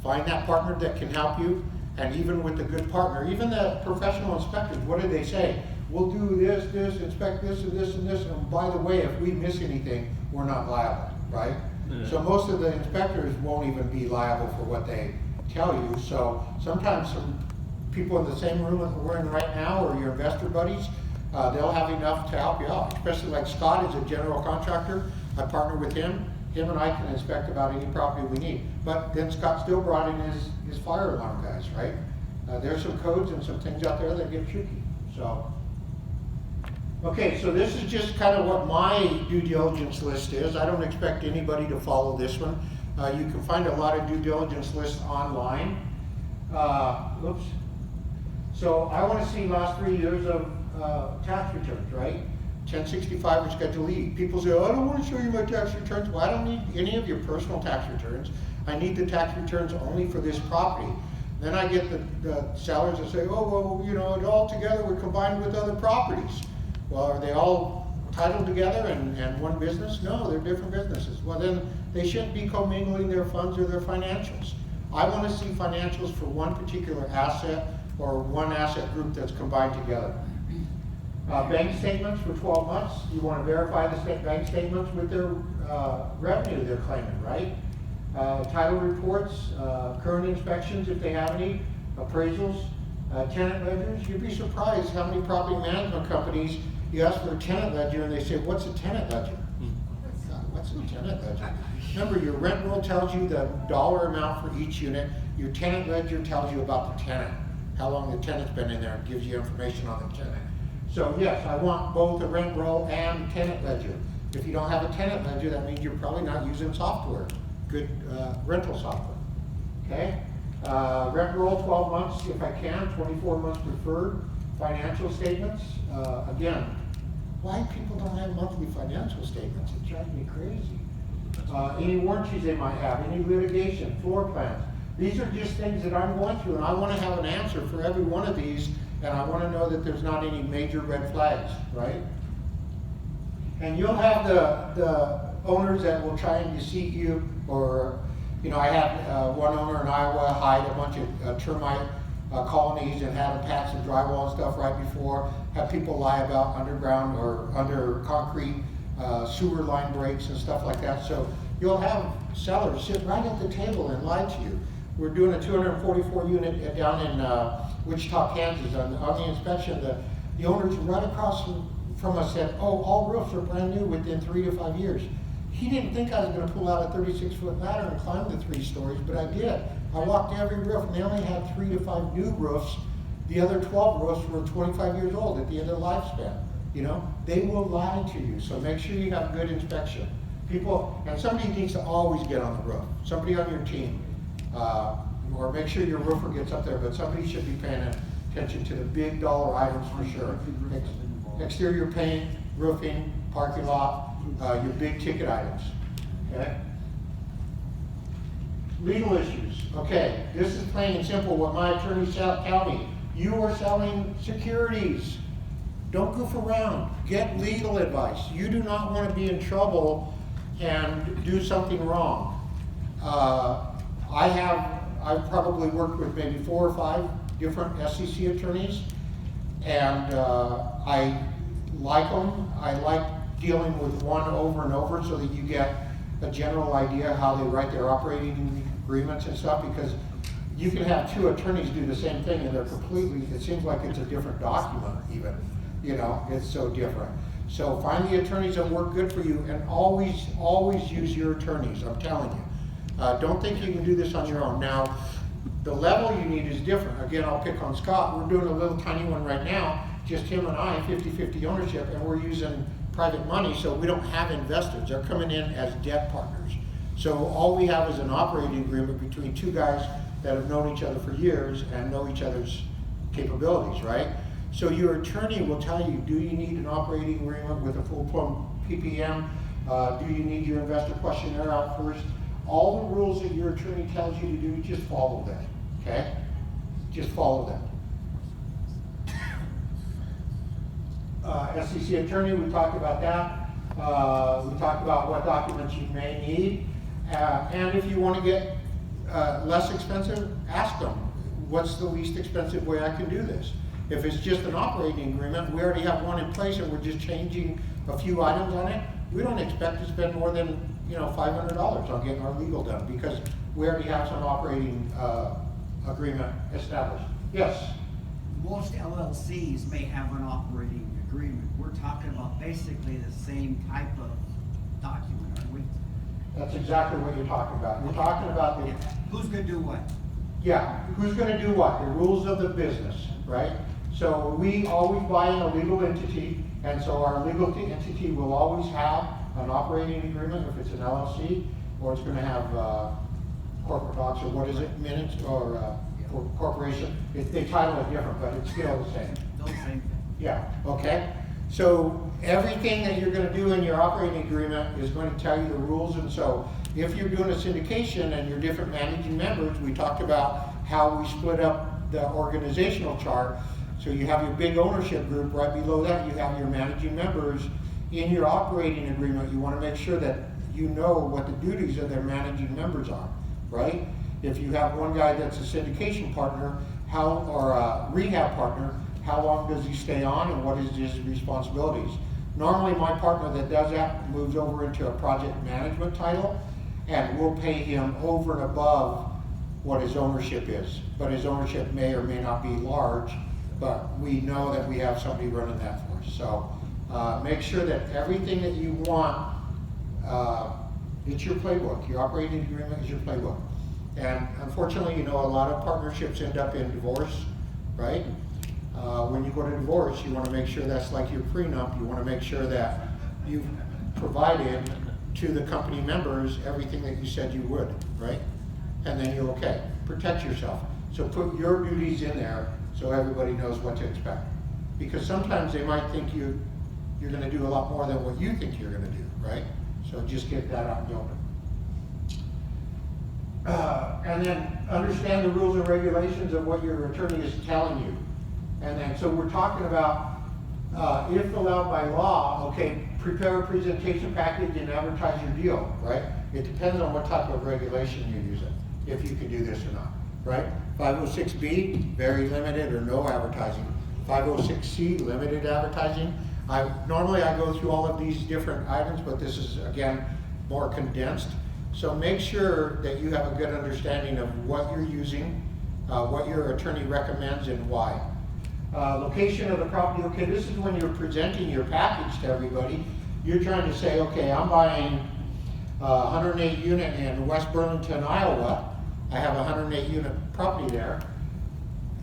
Find that partner that can help you, and even with a good partner, even the professional inspectors, what do they say? We'll do this, inspect this and this and this, and by the way, if we miss anything, we're not liable, right? Yeah. So most of the inspectors won't even be liable for what they tell you. So sometimes some people in the same room that we're in right now, or your investor buddies, they'll have enough to help you out. Especially like Scott is a general contractor. I partner with him. Him and I can inspect about any property we need. But then Scott still brought in his fire alarm guys, right? There's some codes and some things out there that get tricky. So, okay, so this is just kind of what my due diligence list is. I don't expect anybody to follow this one. You can find a lot of due diligence lists online. Oops. So I want to see last 3 years of tax returns, right? 1065 or Schedule E. People say, oh, I don't want to show you my tax returns. Well, I don't need any of your personal tax returns. I need the tax returns only for this property. Then I get the sellers that say, oh, well, you know, it all together we're combined with other properties. Well, are they all titled together and one business? No, they're different businesses. Well, then they shouldn't be commingling their funds or their financials. I want to see financials for one particular asset or one asset group that's combined together. Bank statements for 12 months. You want to verify the bank statements with their revenue they're claiming, right? Title reports, current inspections if they have any, appraisals, tenant ledgers. You'd be surprised how many property management companies you ask for a tenant ledger and they say, what's a tenant ledger? What's a tenant ledger? Remember, your rent roll tells you the dollar amount for each unit. Your tenant ledger tells you about the tenant, how long the tenant's been in there. It gives you information on the tenant. So yes, I want both a rent roll and tenant ledger. If you don't have a tenant ledger, that means you're probably not using software, good rental software. Okay? Rent roll 12 months if I can, 24 months preferred. Financial statements, again, why people don't have monthly financial statements? It drives me crazy. Any warranties they might have, any litigation, floor plans. These are just things that I'm going through, and I want to have an answer for every one of these, and I want to know that there's not any major red flags, right? And you'll have the owners that will try and deceive you, or, you know, I had one owner in Iowa hide a bunch of termite colonies and have them patch the drywall and stuff right before, have people lie about underground or under concrete sewer line breaks and stuff like that. So you'll have sellers sit right at the table and lie to you. We're doing a 244 unit down in Wichita, Kansas. On the inspection, the owners right across from us said, oh, all roofs are brand new within 3 to 5 years. He didn't think I was going to pull out a 36-foot ladder and climb the 3 stories, but I did. I walked every roof, and they only had 3 to 5 new roofs. The other 12 roofs were 25 years old at the end of the lifespan. You know, they will lie to you, so make sure you have good inspection. People, and somebody needs to always get on the roof. Somebody on your team, or make sure your roofer gets up there, but somebody should be paying attention to the big dollar items for sure. Exterior paint, roofing, parking lot, your big ticket items, okay? Legal issues, okay, this is plain and simple what my attorneys tell me. You are selling securities. Don't goof around, get legal advice. You do not want to be in trouble and do something wrong. I've probably worked with maybe 4 or 5 different SEC attorneys, and I like them. I like dealing with one over and over so that you get a general idea how they write their operating agreements and stuff, because you can have 2 attorneys do the same thing and they're completely, it seems like it's a different document even, you know, it's so different. So find the attorneys that work good for you, and always use your attorneys, I'm telling you. Don't think you can do this on your own. Now, the level you need is different. Again, I'll pick on Scott. We're doing a little tiny one right now, just him and I, 50-50 ownership, and we're using private money, so we don't have investors. They're coming in as debt partners. So all we have is an operating agreement between 2 guys that have known each other for years and know each other's capabilities, right? So your attorney will tell you, do you need an operating agreement with a full-blown PPM? Do you need your investor questionnaire out first? All the rules that your attorney tells you to do, just follow them, okay? Just follow them. SEC attorney, we talked about that. We talked about what documents you may need. And if you want to get less expensive, ask them, what's the least expensive way I can do this? If it's just an operating agreement, we already have one in place and we're just changing a few items on it, we don't expect to spend more than, you know, $500 on getting our legal done, because we already have some operating agreement established. Yes? Most LLCs may have an operating agreement. We're talking about basically the same type of document, aren't we? That's exactly what you're talking about. You're talking about the... Who's gonna do what? Yeah, who's going to do what? The rules of the business, right? So we always buy in a legal entity, and so our legal entity will always have an operating agreement if it's an LLC, or it's gonna have, corporate docs, or what is it, minutes, or, corporation. They title it different, but it's still the same. Still the same thing. Yeah, okay? So everything that you're gonna do in your operating agreement is going to tell you the rules, and so if you're doing a syndication and your different managing members, we talked about how we split up the organizational chart. So you have your big ownership group, right below that you have your managing members. In your operating agreement, you wanna make sure that you know what the duties of their managing members are, right? If you have one guy that's a syndication partner, or a rehab partner, how long does he stay on and what is his responsibilities? Normally my partner that does that moves over into a project management title, and we'll pay him over and above what his ownership is. But his ownership may or may not be large, but we know that we have somebody running that for us. So make sure that everything that you want, it's your playbook. Your operating agreement is your playbook. And unfortunately, a lot of partnerships end up in divorce, right? When you go to divorce, you want to make sure that's like your prenup. You want to make sure that you've provided to the company members everything that you said you would, right? And then you're okay. Protect yourself. So put your duties in there so everybody knows what to expect. Because sometimes they might think you're going to do a lot more than what you think you're going to do, right? So just get that out in the open. And then understand the rules and regulations of what your attorney is telling you. And then, so we're talking about, if allowed by law, okay, prepare a presentation package and advertise your deal, right? It depends on what type of regulation you're using, if you can do this or not, right? 506B, very limited or no advertising. 506C, limited advertising. Normally I go through all of these different items, but this is, again, more condensed. So make sure that you have a good understanding of what you're using, what your attorney recommends and why. Location of the property, okay, this is when you're presenting your package to everybody. You're trying to say, okay, I'm buying a 108 unit in West Burlington, Iowa. I have a 108 unit property there.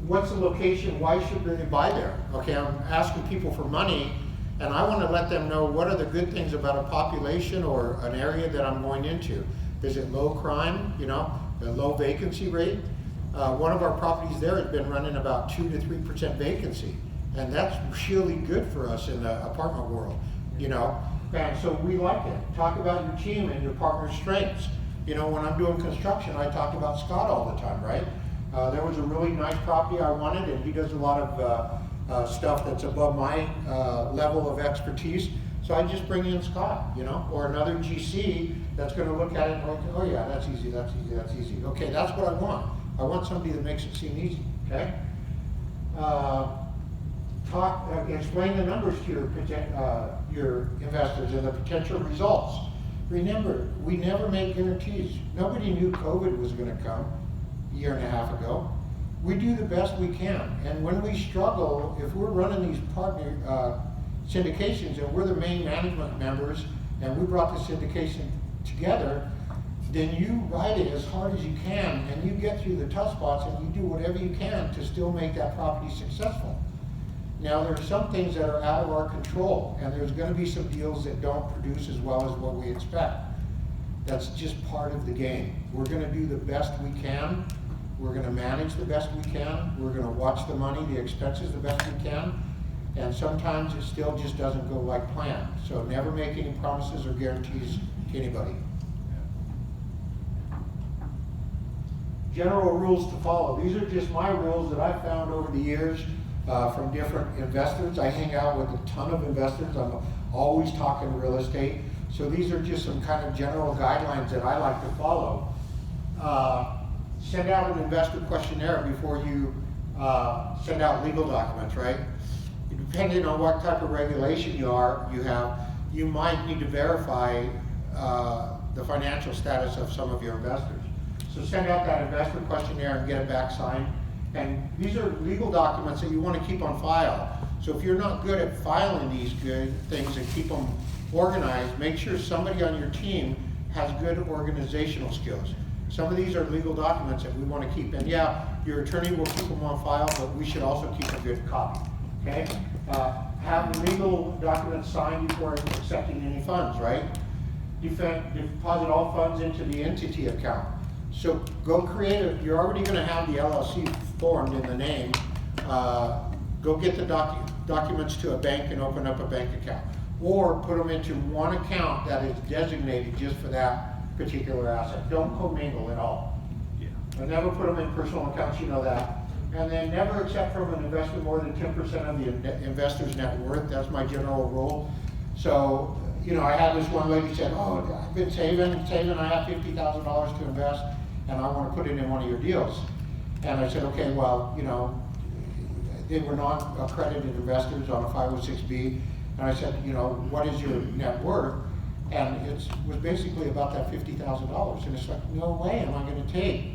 What's the location? Why should they buy there? Okay, I'm asking people for money, and I want to let them know what are the good things about a population or an area that I'm going into. Is it low crime, the low vacancy rate? One of our properties there has been running about 2 to 3% vacancy, and that's really good for us in the apartment world, And so we like it. Talk about your team and your partner's strengths. When I'm doing construction, I talk about Scott all the time, right? There was a really nice property I wanted, and he does a lot of stuff that's above my level of expertise. So I just bring in Scott, or another GC that's going to look at it and go, oh yeah, that's easy, that's easy, that's easy. Okay, that's what I want. I want somebody that makes it seem easy, okay? Explain the numbers to your investors and the potential results. Remember, we never make guarantees. Nobody knew COVID was going to come a year and a half ago. We do the best we can, and when we struggle, if we're running these partner syndications and we're the main management members and we brought the syndication together, then you ride it as hard as you can and you get through the tough spots and you do whatever you can to still make that property successful. Now there are some things that are out of our control, and there's going to be some deals that don't produce as well as what we expect. That's just part of the game. We're going to do the best we can. We're going to manage the best we can. We're going to watch the money, the expenses the best we can. And sometimes it still just doesn't go like planned. So never make any promises or guarantees to anybody. General rules to follow. These are just my rules that I've found over the years from different investors. I hang out with a ton of investors. I'm always talking real estate. So these are just some kind of general guidelines that I like to follow. Send out an investor questionnaire before you send out legal documents, right? Depending on what type of regulation you have, you might need to verify the financial status of some of your investors. So send out that investor questionnaire and get it back signed. And these are legal documents that you want to keep on file. So if you're not good at filing these good things and keep them organized, make sure somebody on your team has good organizational skills. Some of these are legal documents that we want to keep. And yeah, your attorney will keep them on file, but we should also keep a good copy. Okay? Have legal documents signed before accepting any funds, right? deposit all funds into the entity account. So go create you're already gonna have the LLC formed in the name. Go get the documents to a bank and open up a bank account. Or put them into one account that is designated just for that particular asset. Don't commingle at all. Yeah. And never put them in personal accounts, you know that. And then never accept from an investor more than 10% of the investor's net worth. That's my general rule. So, you know, I had this one lady said, oh, I've been saving, I have $50,000 to invest, and I want to put it in one of your deals. And I said, okay, well, you know, they were non-accredited investors on a 506B. And I said, you know, what is your net worth? And it was basically about that $50,000. And it's like, no way am I going to take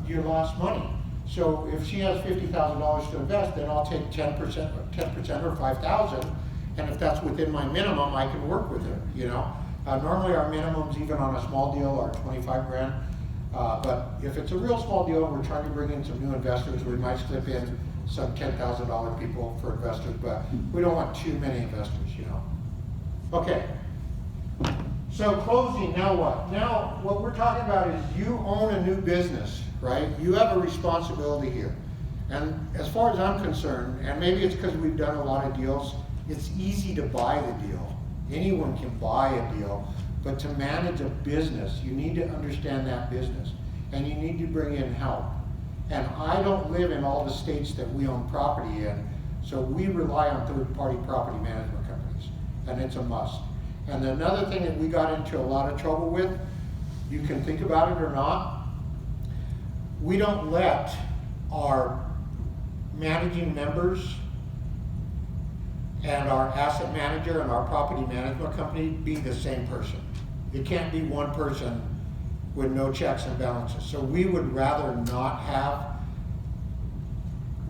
your lost money. So if she has $50,000 to invest, then I'll take 10% or $5,000. And if that's within my minimum, I can work with her, you know. Normally our minimums, even on a small deal, are 25 grand. But if it's a real small deal and we're trying to bring in some new investors, we might slip in some $10,000 people for investors, but we don't want too many investors, you know. Okay. So closing, now what? Now what we're talking about is you own a new business, right? You have a responsibility here. And as far as I'm concerned, and maybe it's because we've done a lot of deals, it's easy to buy the deal. Anyone can buy a deal, but to manage a business, you need to understand that business, and you need to bring in help. And I don't live in all the states that we own property in, so we rely on third-party property management companies, and it's a must. And another thing that we got into a lot of trouble with, you can think about it or not, we don't let our managing members and our asset manager and our property management company be the same person. It can't be one person with no checks and balances. So we would rather not have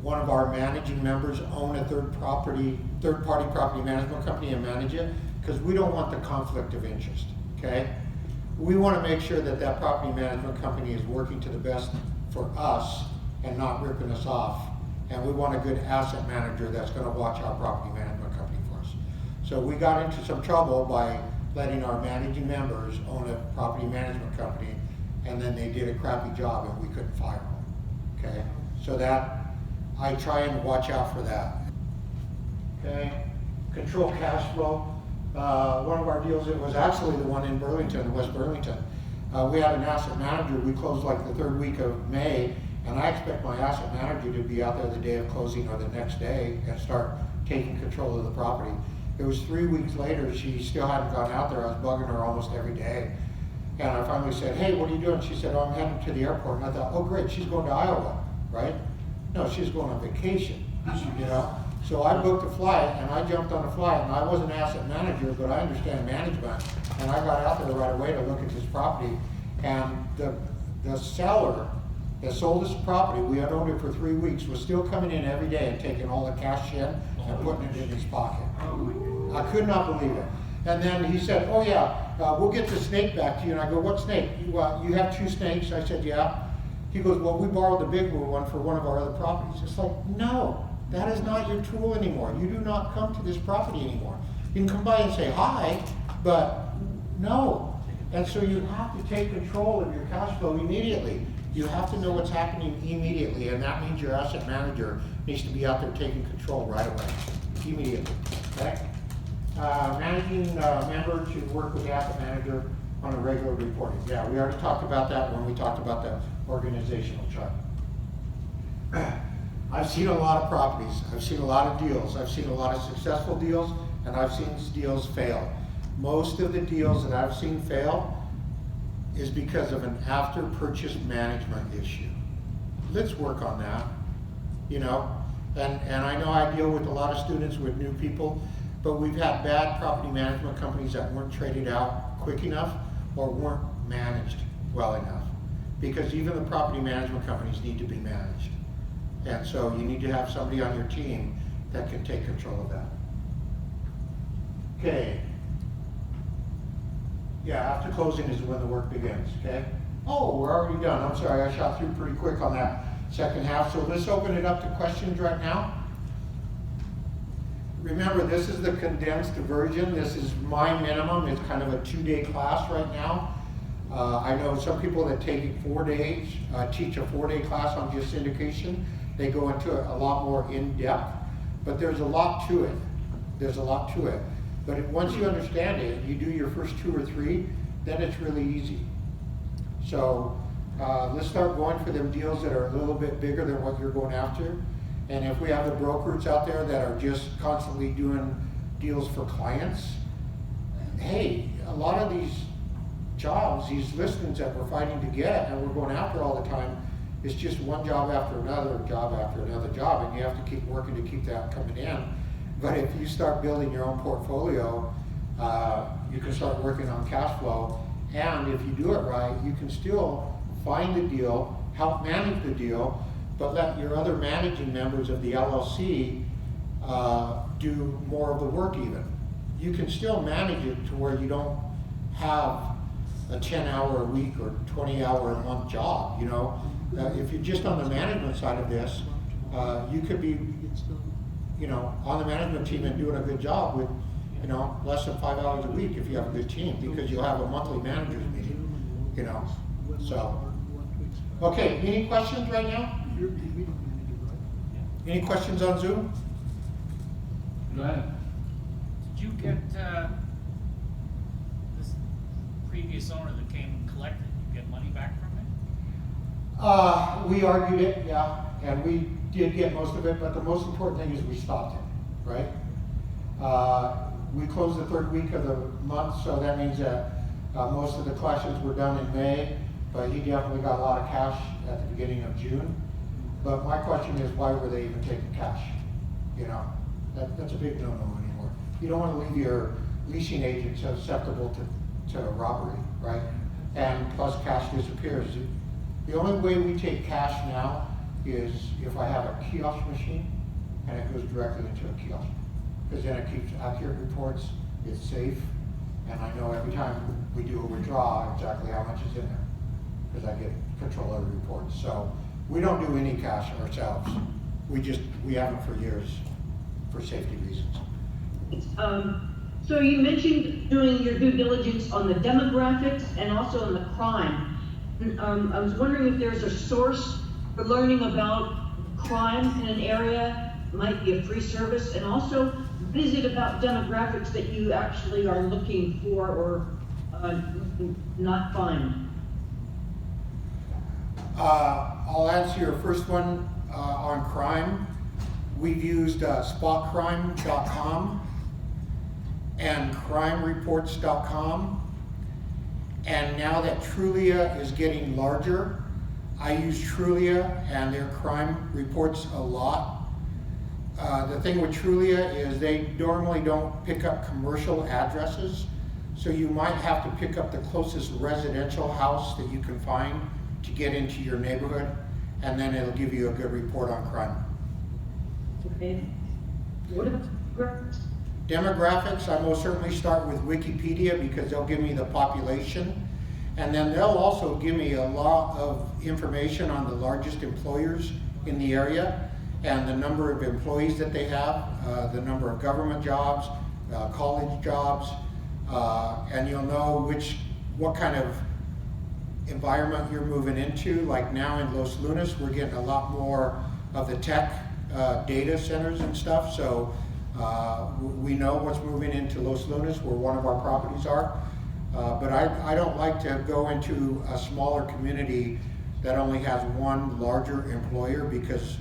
one of our managing members own a third-party property management company and manage it, because we don't want the conflict of interest, okay? We want to make sure that that property management company is working to the best for us and not ripping us off. And we want a good asset manager that's going to watch our property management company for us. So we got into some trouble by letting our managing members own a property management company, and then they did a crappy job and we couldn't fire them, okay? So that, I try and watch out for that. Okay, control cash flow. One of our deals, it was actually the one in Burlington, West Burlington. We had an asset manager, we closed like the third week of May, and I expect my asset manager to be out there the day of closing or the next day and start taking control of the property. It was 3 weeks later, she still hadn't gone out there. I was bugging her almost every day. And I finally said, hey, what are you doing? She said, oh, I'm heading to the airport. And I thought, oh great, she's going to Iowa, right? No, she's going on vacation, you know? So I booked a flight and I jumped on a flight, and I wasn't an asset manager, but I understand management. And I got out there right away to look at this property. And the seller that sold us the property, we had owned it for 3 weeks, was still coming in every day and taking all the cash in and putting it in his pocket. I could not believe it. And then he said, oh yeah, we'll get the snake back to you. And I go, what snake? You have 2 snakes? I said, yeah. He goes, well, we borrowed the big one for one of our other properties. It's like, no, that is not your tool anymore. You do not come to this property anymore. You can come by and say hi, but no. And so you have to take control of your cash flow immediately. You have to know what's happening immediately, and that means your asset manager needs to be out there taking control right away, immediately, okay? Managing member to work with the asset manager on a regular reporting. Yeah, we already talked about that when we talked about the organizational chart. I've seen a lot of properties, I've seen a lot of deals, I've seen a lot of successful deals, and I've seen deals fail. Most of the deals that I've seen fail is because of an after-purchase management issue. Let's work on that, you know? And I know I deal with a lot of students with new people, but we've had bad property management companies that weren't traded out quick enough or weren't managed well enough. Because even the property management companies need to be managed. And so you need to have somebody on your team that can take control of that. Okay. Yeah, after closing is when the work begins, okay? Oh, we're already done. I'm sorry, I shot through pretty quick on that second half. So let's open it up to questions right now. remember, this is the condensed version. This is my minimum. It's kind of a 2-day class right now. I know some people that take it 4 days, teach a 4-day class on just syndication. They go into it a lot more in depth, but there's a lot to it. There's a lot to it. But once you understand it, you do your first 2 or 3, then it's really easy. So let's start going for them deals that are a little bit bigger than what you're going after. And if we have the brokers out there that are just constantly doing deals for clients, hey, a lot of these jobs, these listings that we're fighting to get and we're going after all the time, it's just one job after another job after another job, and you have to keep working to keep that coming in. But if you start building your own portfolio, you can start working on cash flow, and if you do it right, you can still find the deal, help manage the deal, but let your other managing members of the LLC do more of the work even. You can still manage it to where you don't have a 10-hour a week or 20-hour a month job, you know. If you're just on the management side of this, you could be, you know, on the management team and doing a good job with, you know, less than 5 hours a week if you have a good team, because you'll have a monthly managers meeting, you know. So, okay, any questions right now? Any questions on Zoom? Go ahead. Did you get, this previous owner that came and collected, you get money back from it? We argued it, yeah, and we did get most of it, but the most important thing is we stopped it, right? We closed the 3rd week of the month, so that means that most of the collections were done in May, but he definitely got a lot of cash at the beginning of June. But my question is, why were they even taking cash? You know, that's a big no-no anymore. You don't want to leave your leasing agent susceptible to robbery, right? And plus cash disappears. The only way we take cash now is if I have a kiosk machine and it goes directly into a kiosk. Because then it keeps accurate reports, it's safe, and I know every time we do a withdrawal exactly how much is in there. Because I get control of the reports. So we don't do any cash ourselves. We haven't for years for safety reasons. So you mentioned doing your due diligence on the demographics and also on the crime. I was wondering if there's a source for learning about crime in an area, might be a free service, and also what is it about demographics that you actually are looking for or not find? I'll answer your first one on crime. We've used spotcrime.com and crimereports.com. And now that Trulia is getting larger, I use Trulia and their crime reports a lot. The thing with Trulia is they normally don't pick up commercial addresses, so you might have to pick up the closest residential house that you can find to get into your neighborhood, and then it'll give you a good report on crime. Okay. What about Demographics, I most certainly start with Wikipedia because they'll give me the population, and then they'll also give me a lot of information on the largest employers in the area and the number of employees that they have, the number of government jobs, college jobs, and you'll know what kind of environment you're moving into. Like now in Los Lunas, we're getting a lot more of the tech data centers and stuff, so we know what's moving into Los Lunas, where one of our properties are. But I don't like to go into a smaller community that only has one larger employer, because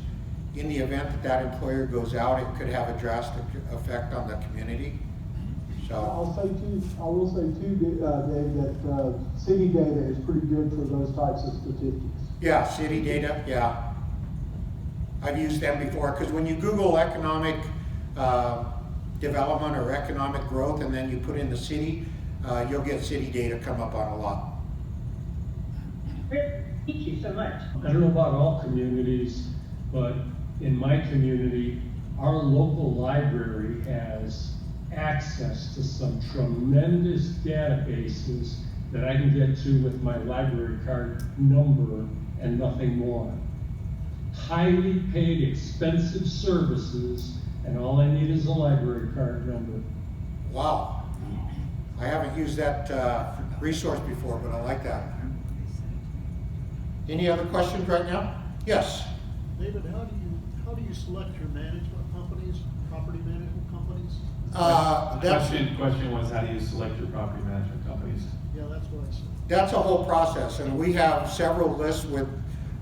in the event that that employer goes out, it could have a drastic effect on the community. I So, will say too, Dave, that city data is pretty good for those types of statistics. yeah, city data, yeah. I've used them before, because when you Google economic development or economic growth and then you put in the city, you'll get city data come up on a lot. Thank you so much. I don't know about all communities, but in my community, our local library has access to some tremendous databases that I can get to with my library card number and nothing more. Highly paid, expensive services, and all I need is a library card number. Wow. I haven't used that resource before, but I like that. Any other questions right now? Yes. David, how do you select your management companies, property management companies? Question was, how do you select your property management companies? Yeah, that's what I said. That's a whole process, and we have several lists with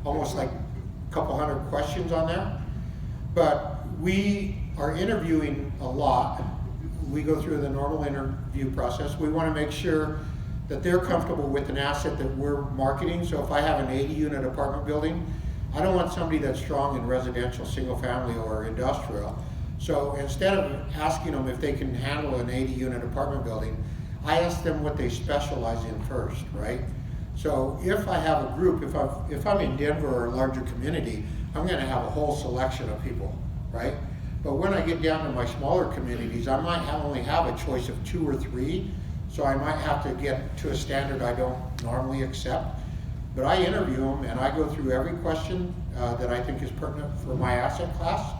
almost like a couple hundred questions on there. But we are interviewing a lot. We go through the normal interview process. We want to make sure that they're comfortable with an asset that we're marketing. So if I have an 80-unit apartment building, I don't want somebody that's strong in residential, single family, or industrial. So instead of asking them if they can handle an 80-unit apartment building, I ask them what they specialize in first, right? So if I have a group, if I'm in Denver or a larger community, I'm gonna have a whole selection of people, right? But when I get down to my smaller communities, I might only have a choice of 2 or 3, so I might have to get to a standard I don't normally accept. But I interview them and I go through every question that I think is pertinent for my asset class,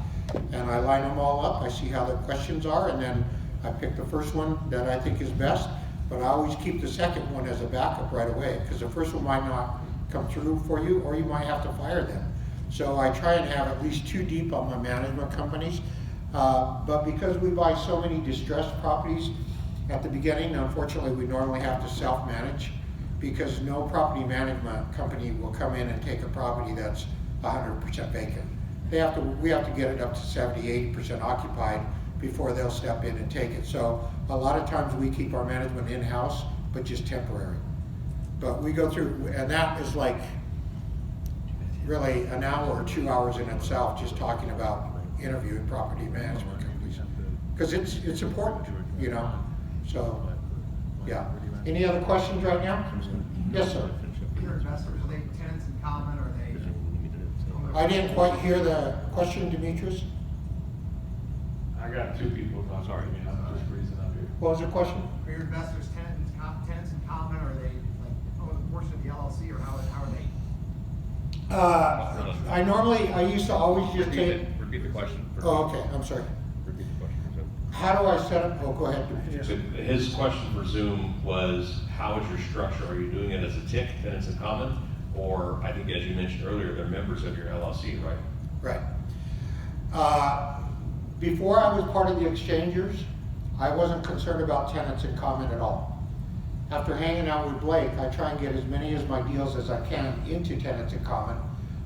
and I line them all up. I see how the questions are, and then I pick the first one that I think is best, but I always keep the second one as a backup right away, because the first one might not come through for you, or you might have to fire them. So I try and have at least 2 deep on my management companies, but because we buy so many distressed properties at the beginning, unfortunately we normally have to self-manage, because no property management company will come in and take a property that's 100% vacant. We have to get it up to 70–80% occupied before they'll step in and take it. So a lot of times we keep our management in-house, but just temporary. But we go through, and that is like really an hour or 2 hours in itself, just talking about interviewing property management companies, because it's important, you know. So yeah. Any other questions right now? Yes, sir. Your investors, are they tenants in common, or are they? I didn't quite hear the question, Demetrius. I got 2 people, I'm sorry, I'm just freezing up here. What was the question? Are your investors tenants in common, or are they like own a portion of the LLC, or how are they? I used to always just take. Repeat the question. Oh, okay, I'm sorry. Repeat the question. How do I set up, oh, go ahead. So his question for Zoom was, how is your structure? Are you doing it as a TIC, tenants in common? Or I think, as you mentioned earlier, they're members of your LLC, right? Right. Before I was part of the exchangers, I wasn't concerned about tenants in common at all. After hanging out with Blake, I try and get as many of my deals as I can into tenants in common,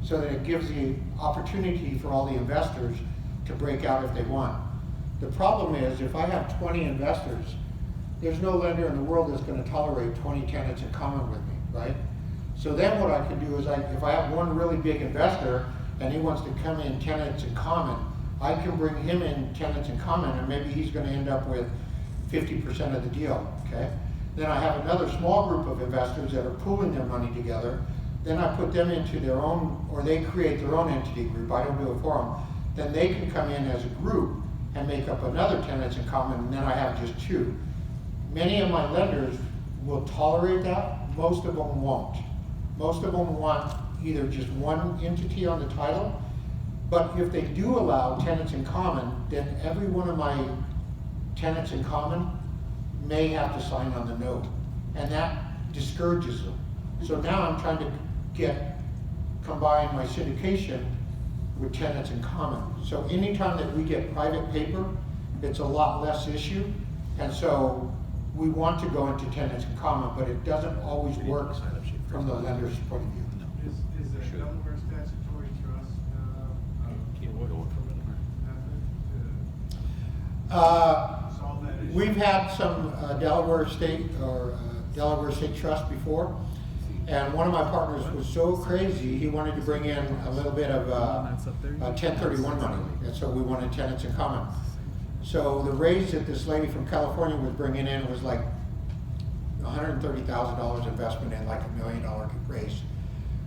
so that it gives the opportunity for all the investors to break out if they want. The problem is, if I have 20 investors, there's no lender in the world that's going to tolerate 20 tenants in common with me, right? So then what I can do is, if I have one really big investor and he wants to come in tenants in common, I can bring him in tenants in common, and maybe he's going to end up with 50% of the deal, okay? Then I have another small group of investors that are pooling their money together. Then I put them into their own, or they create their own entity group. I don't do it for them. Then they can come in as a group and make up another tenants in common, and then I have just 2. Many of my lenders will tolerate that. Most of them won't. Most of them want either just one entity on the title, but if they do allow tenants in common, then every one of my tenants in common may have to sign on the note, and that discourages them. So now I'm trying to combine my syndication with tenants in common. So anytime that we get private paper, it's a lot less issue, and so we want to go into tenants in common, but it doesn't always work from the lender's point of view. Is the Delaware statutory trust solve that issue? We've had some Delaware State Trust before, and one of my partners was so crazy, he wanted to bring in a little bit of 1031 money, and so we wanted tenants in common. So the raise that this lady from California was bringing in was like $130,000 investment in like $1 million raise.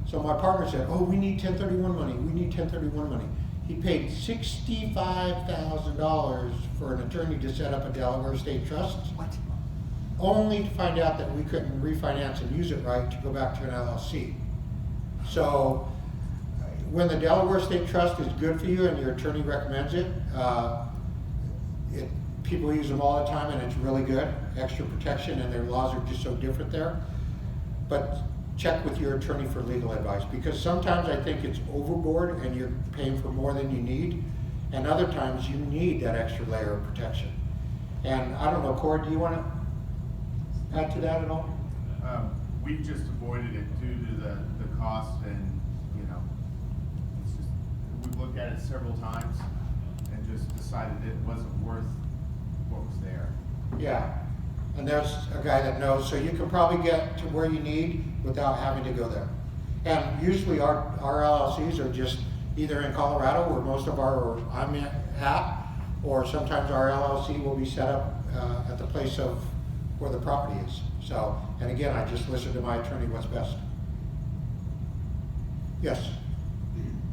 So my partner said, oh, we need 1031 money, we need 1031 money. He paid $65,000 for an attorney to set up a Delaware State Trust. What? Only to find out that we couldn't refinance and use it right to go back to an LLC. So when the Delaware State Trust is good for you and your attorney recommends it, people use them all the time and it's really good, extra protection, and their laws are just so different there. But check with your attorney for legal advice, because sometimes I think it's overboard and you're paying for more than you need, and other times you need that extra layer of protection. And I don't know, Corey, do you want to add to that at all? We've just avoided it due to the cost, and, you know, it's just, we've looked at it several times and just decided it wasn't worth what was there. Yeah, and there's a guy that knows, so you can probably get to where you need without having to go there. And usually our LLCs are just either in Colorado, where most of our, I'm at, or sometimes our LLC will be set up at the place of where the property is. So, and again, I just listen to my attorney what's best. Yes?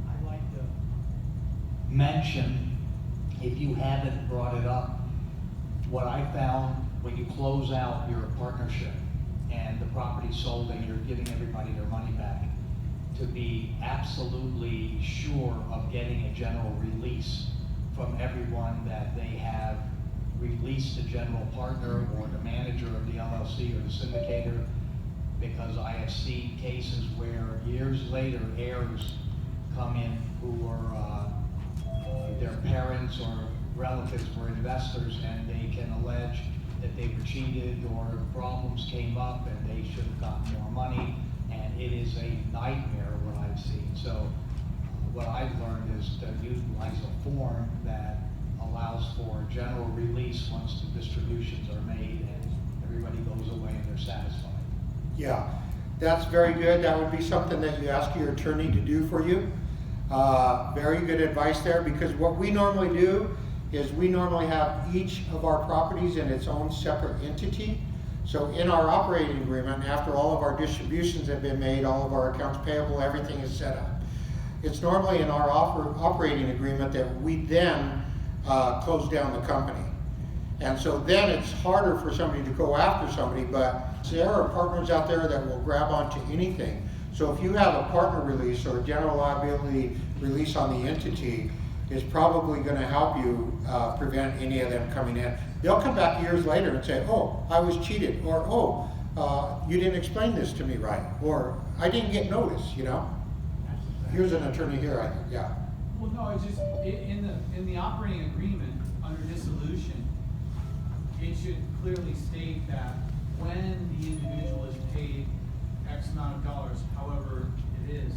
I'd like to mention, if you haven't brought it up, what I found when you close out your partnership and the property sold and you're giving everybody their money back, to be absolutely sure of getting a general release from everyone that they have released the general partner or the manager of the LLC or the syndicator, because I have seen cases where years later heirs come in who are their parents or relatives were investors, and they can allege that they were cheated or problems came up and they should have gotten more money, and it is a nightmare what I've seen. So what I've learned is to utilize a form that allows for general release once the distributions are made and everybody goes away and they're satisfied. Yeah, that's very good. That would be something that you ask your attorney to do for you. Very good advice there, because what we normally do is we normally have each of our properties in its own separate entity. So in our operating agreement, after all of our distributions have been made, all of our accounts payable, everything is set up. It's normally in our operating agreement that we then close down the company. And so then it's harder for somebody to go after somebody, but there are partners out there that will grab onto anything. So if you have a partner release or a general liability release on the entity, it's probably going to help you prevent any of them coming in. They'll come back years later and say, oh, I was cheated, or oh, you didn't explain this to me right, or I didn't get notice, you know? Here's an attorney here, I think, yeah. Well, no, it's just, in the operating agreement, under dissolution, it should clearly state that when the individual is paid X amount of dollars, however it is,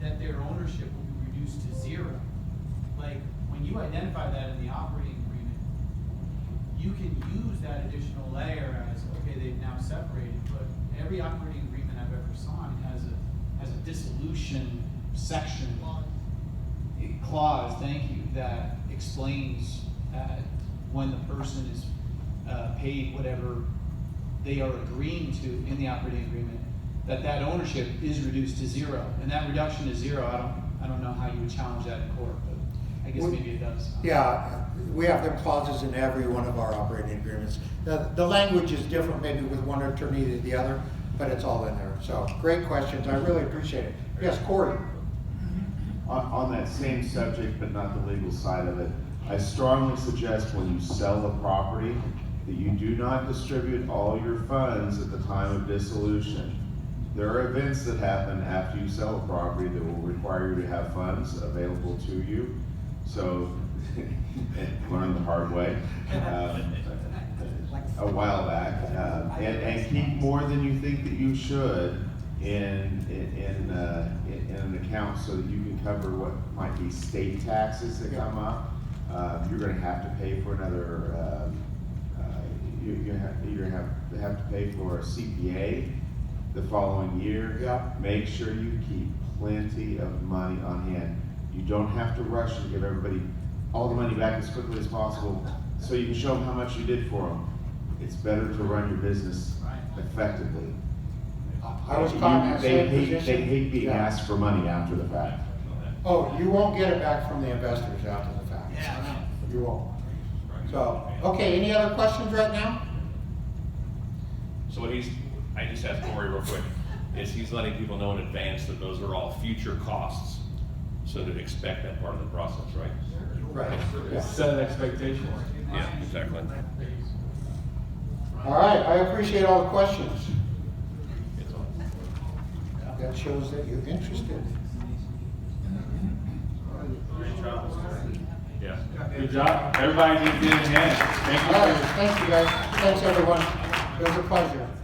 that their ownership will be reduced to zero. Like, when you identify that in the operating agreement, you can use that additional layer as, okay, they've now separated, but every operating agreement I've ever signed has a dissolution section. Clause, thank you, that explains when the person is paid whatever they are agreeing to in the operating agreement, that ownership is reduced to zero, and that reduction to zero, I don't know how you would challenge that in court, but I guess maybe it does. Yeah, we have them clauses in every one of our operating agreements. The language is different maybe with one attorney than the other, but it's all in there. So great questions, I really appreciate it. Yes, Corey. On that same subject, but not the legal side of it, I strongly suggest when you sell the property that you do not distribute all your funds at the time of dissolution. There are events that happen after you sell a property that will require you to have funds available to you. So, learn the hard way a while back, and keep more than you think that you should in an account so that you can cover what might be state taxes that come up. You're going to have to pay for another. You're going to have to pay for a CPA the following year. Yeah. Make sure you keep plenty of money on hand. You don't have to rush and give everybody all the money back as quickly as possible so you can show them how much you did for them. It's better to run your business effectively. I was caught in that same position. They hate being asked for money after the fact. Oh, you won't get it back from the investors after the fact. Yeah, You won't. So, okay, any other questions right now? So what I just asked Corey real quick, is he's letting people know in advance that those are all future costs, so to expect that part of the process, right? Right. Yeah. Set expectations. Yeah, exactly. All right, I appreciate all the questions. That shows that you're interested. Yeah. Good job. Everybody needs to get in hand. Thank you. All right, thank you guys. Thanks, everyone. It was a pleasure.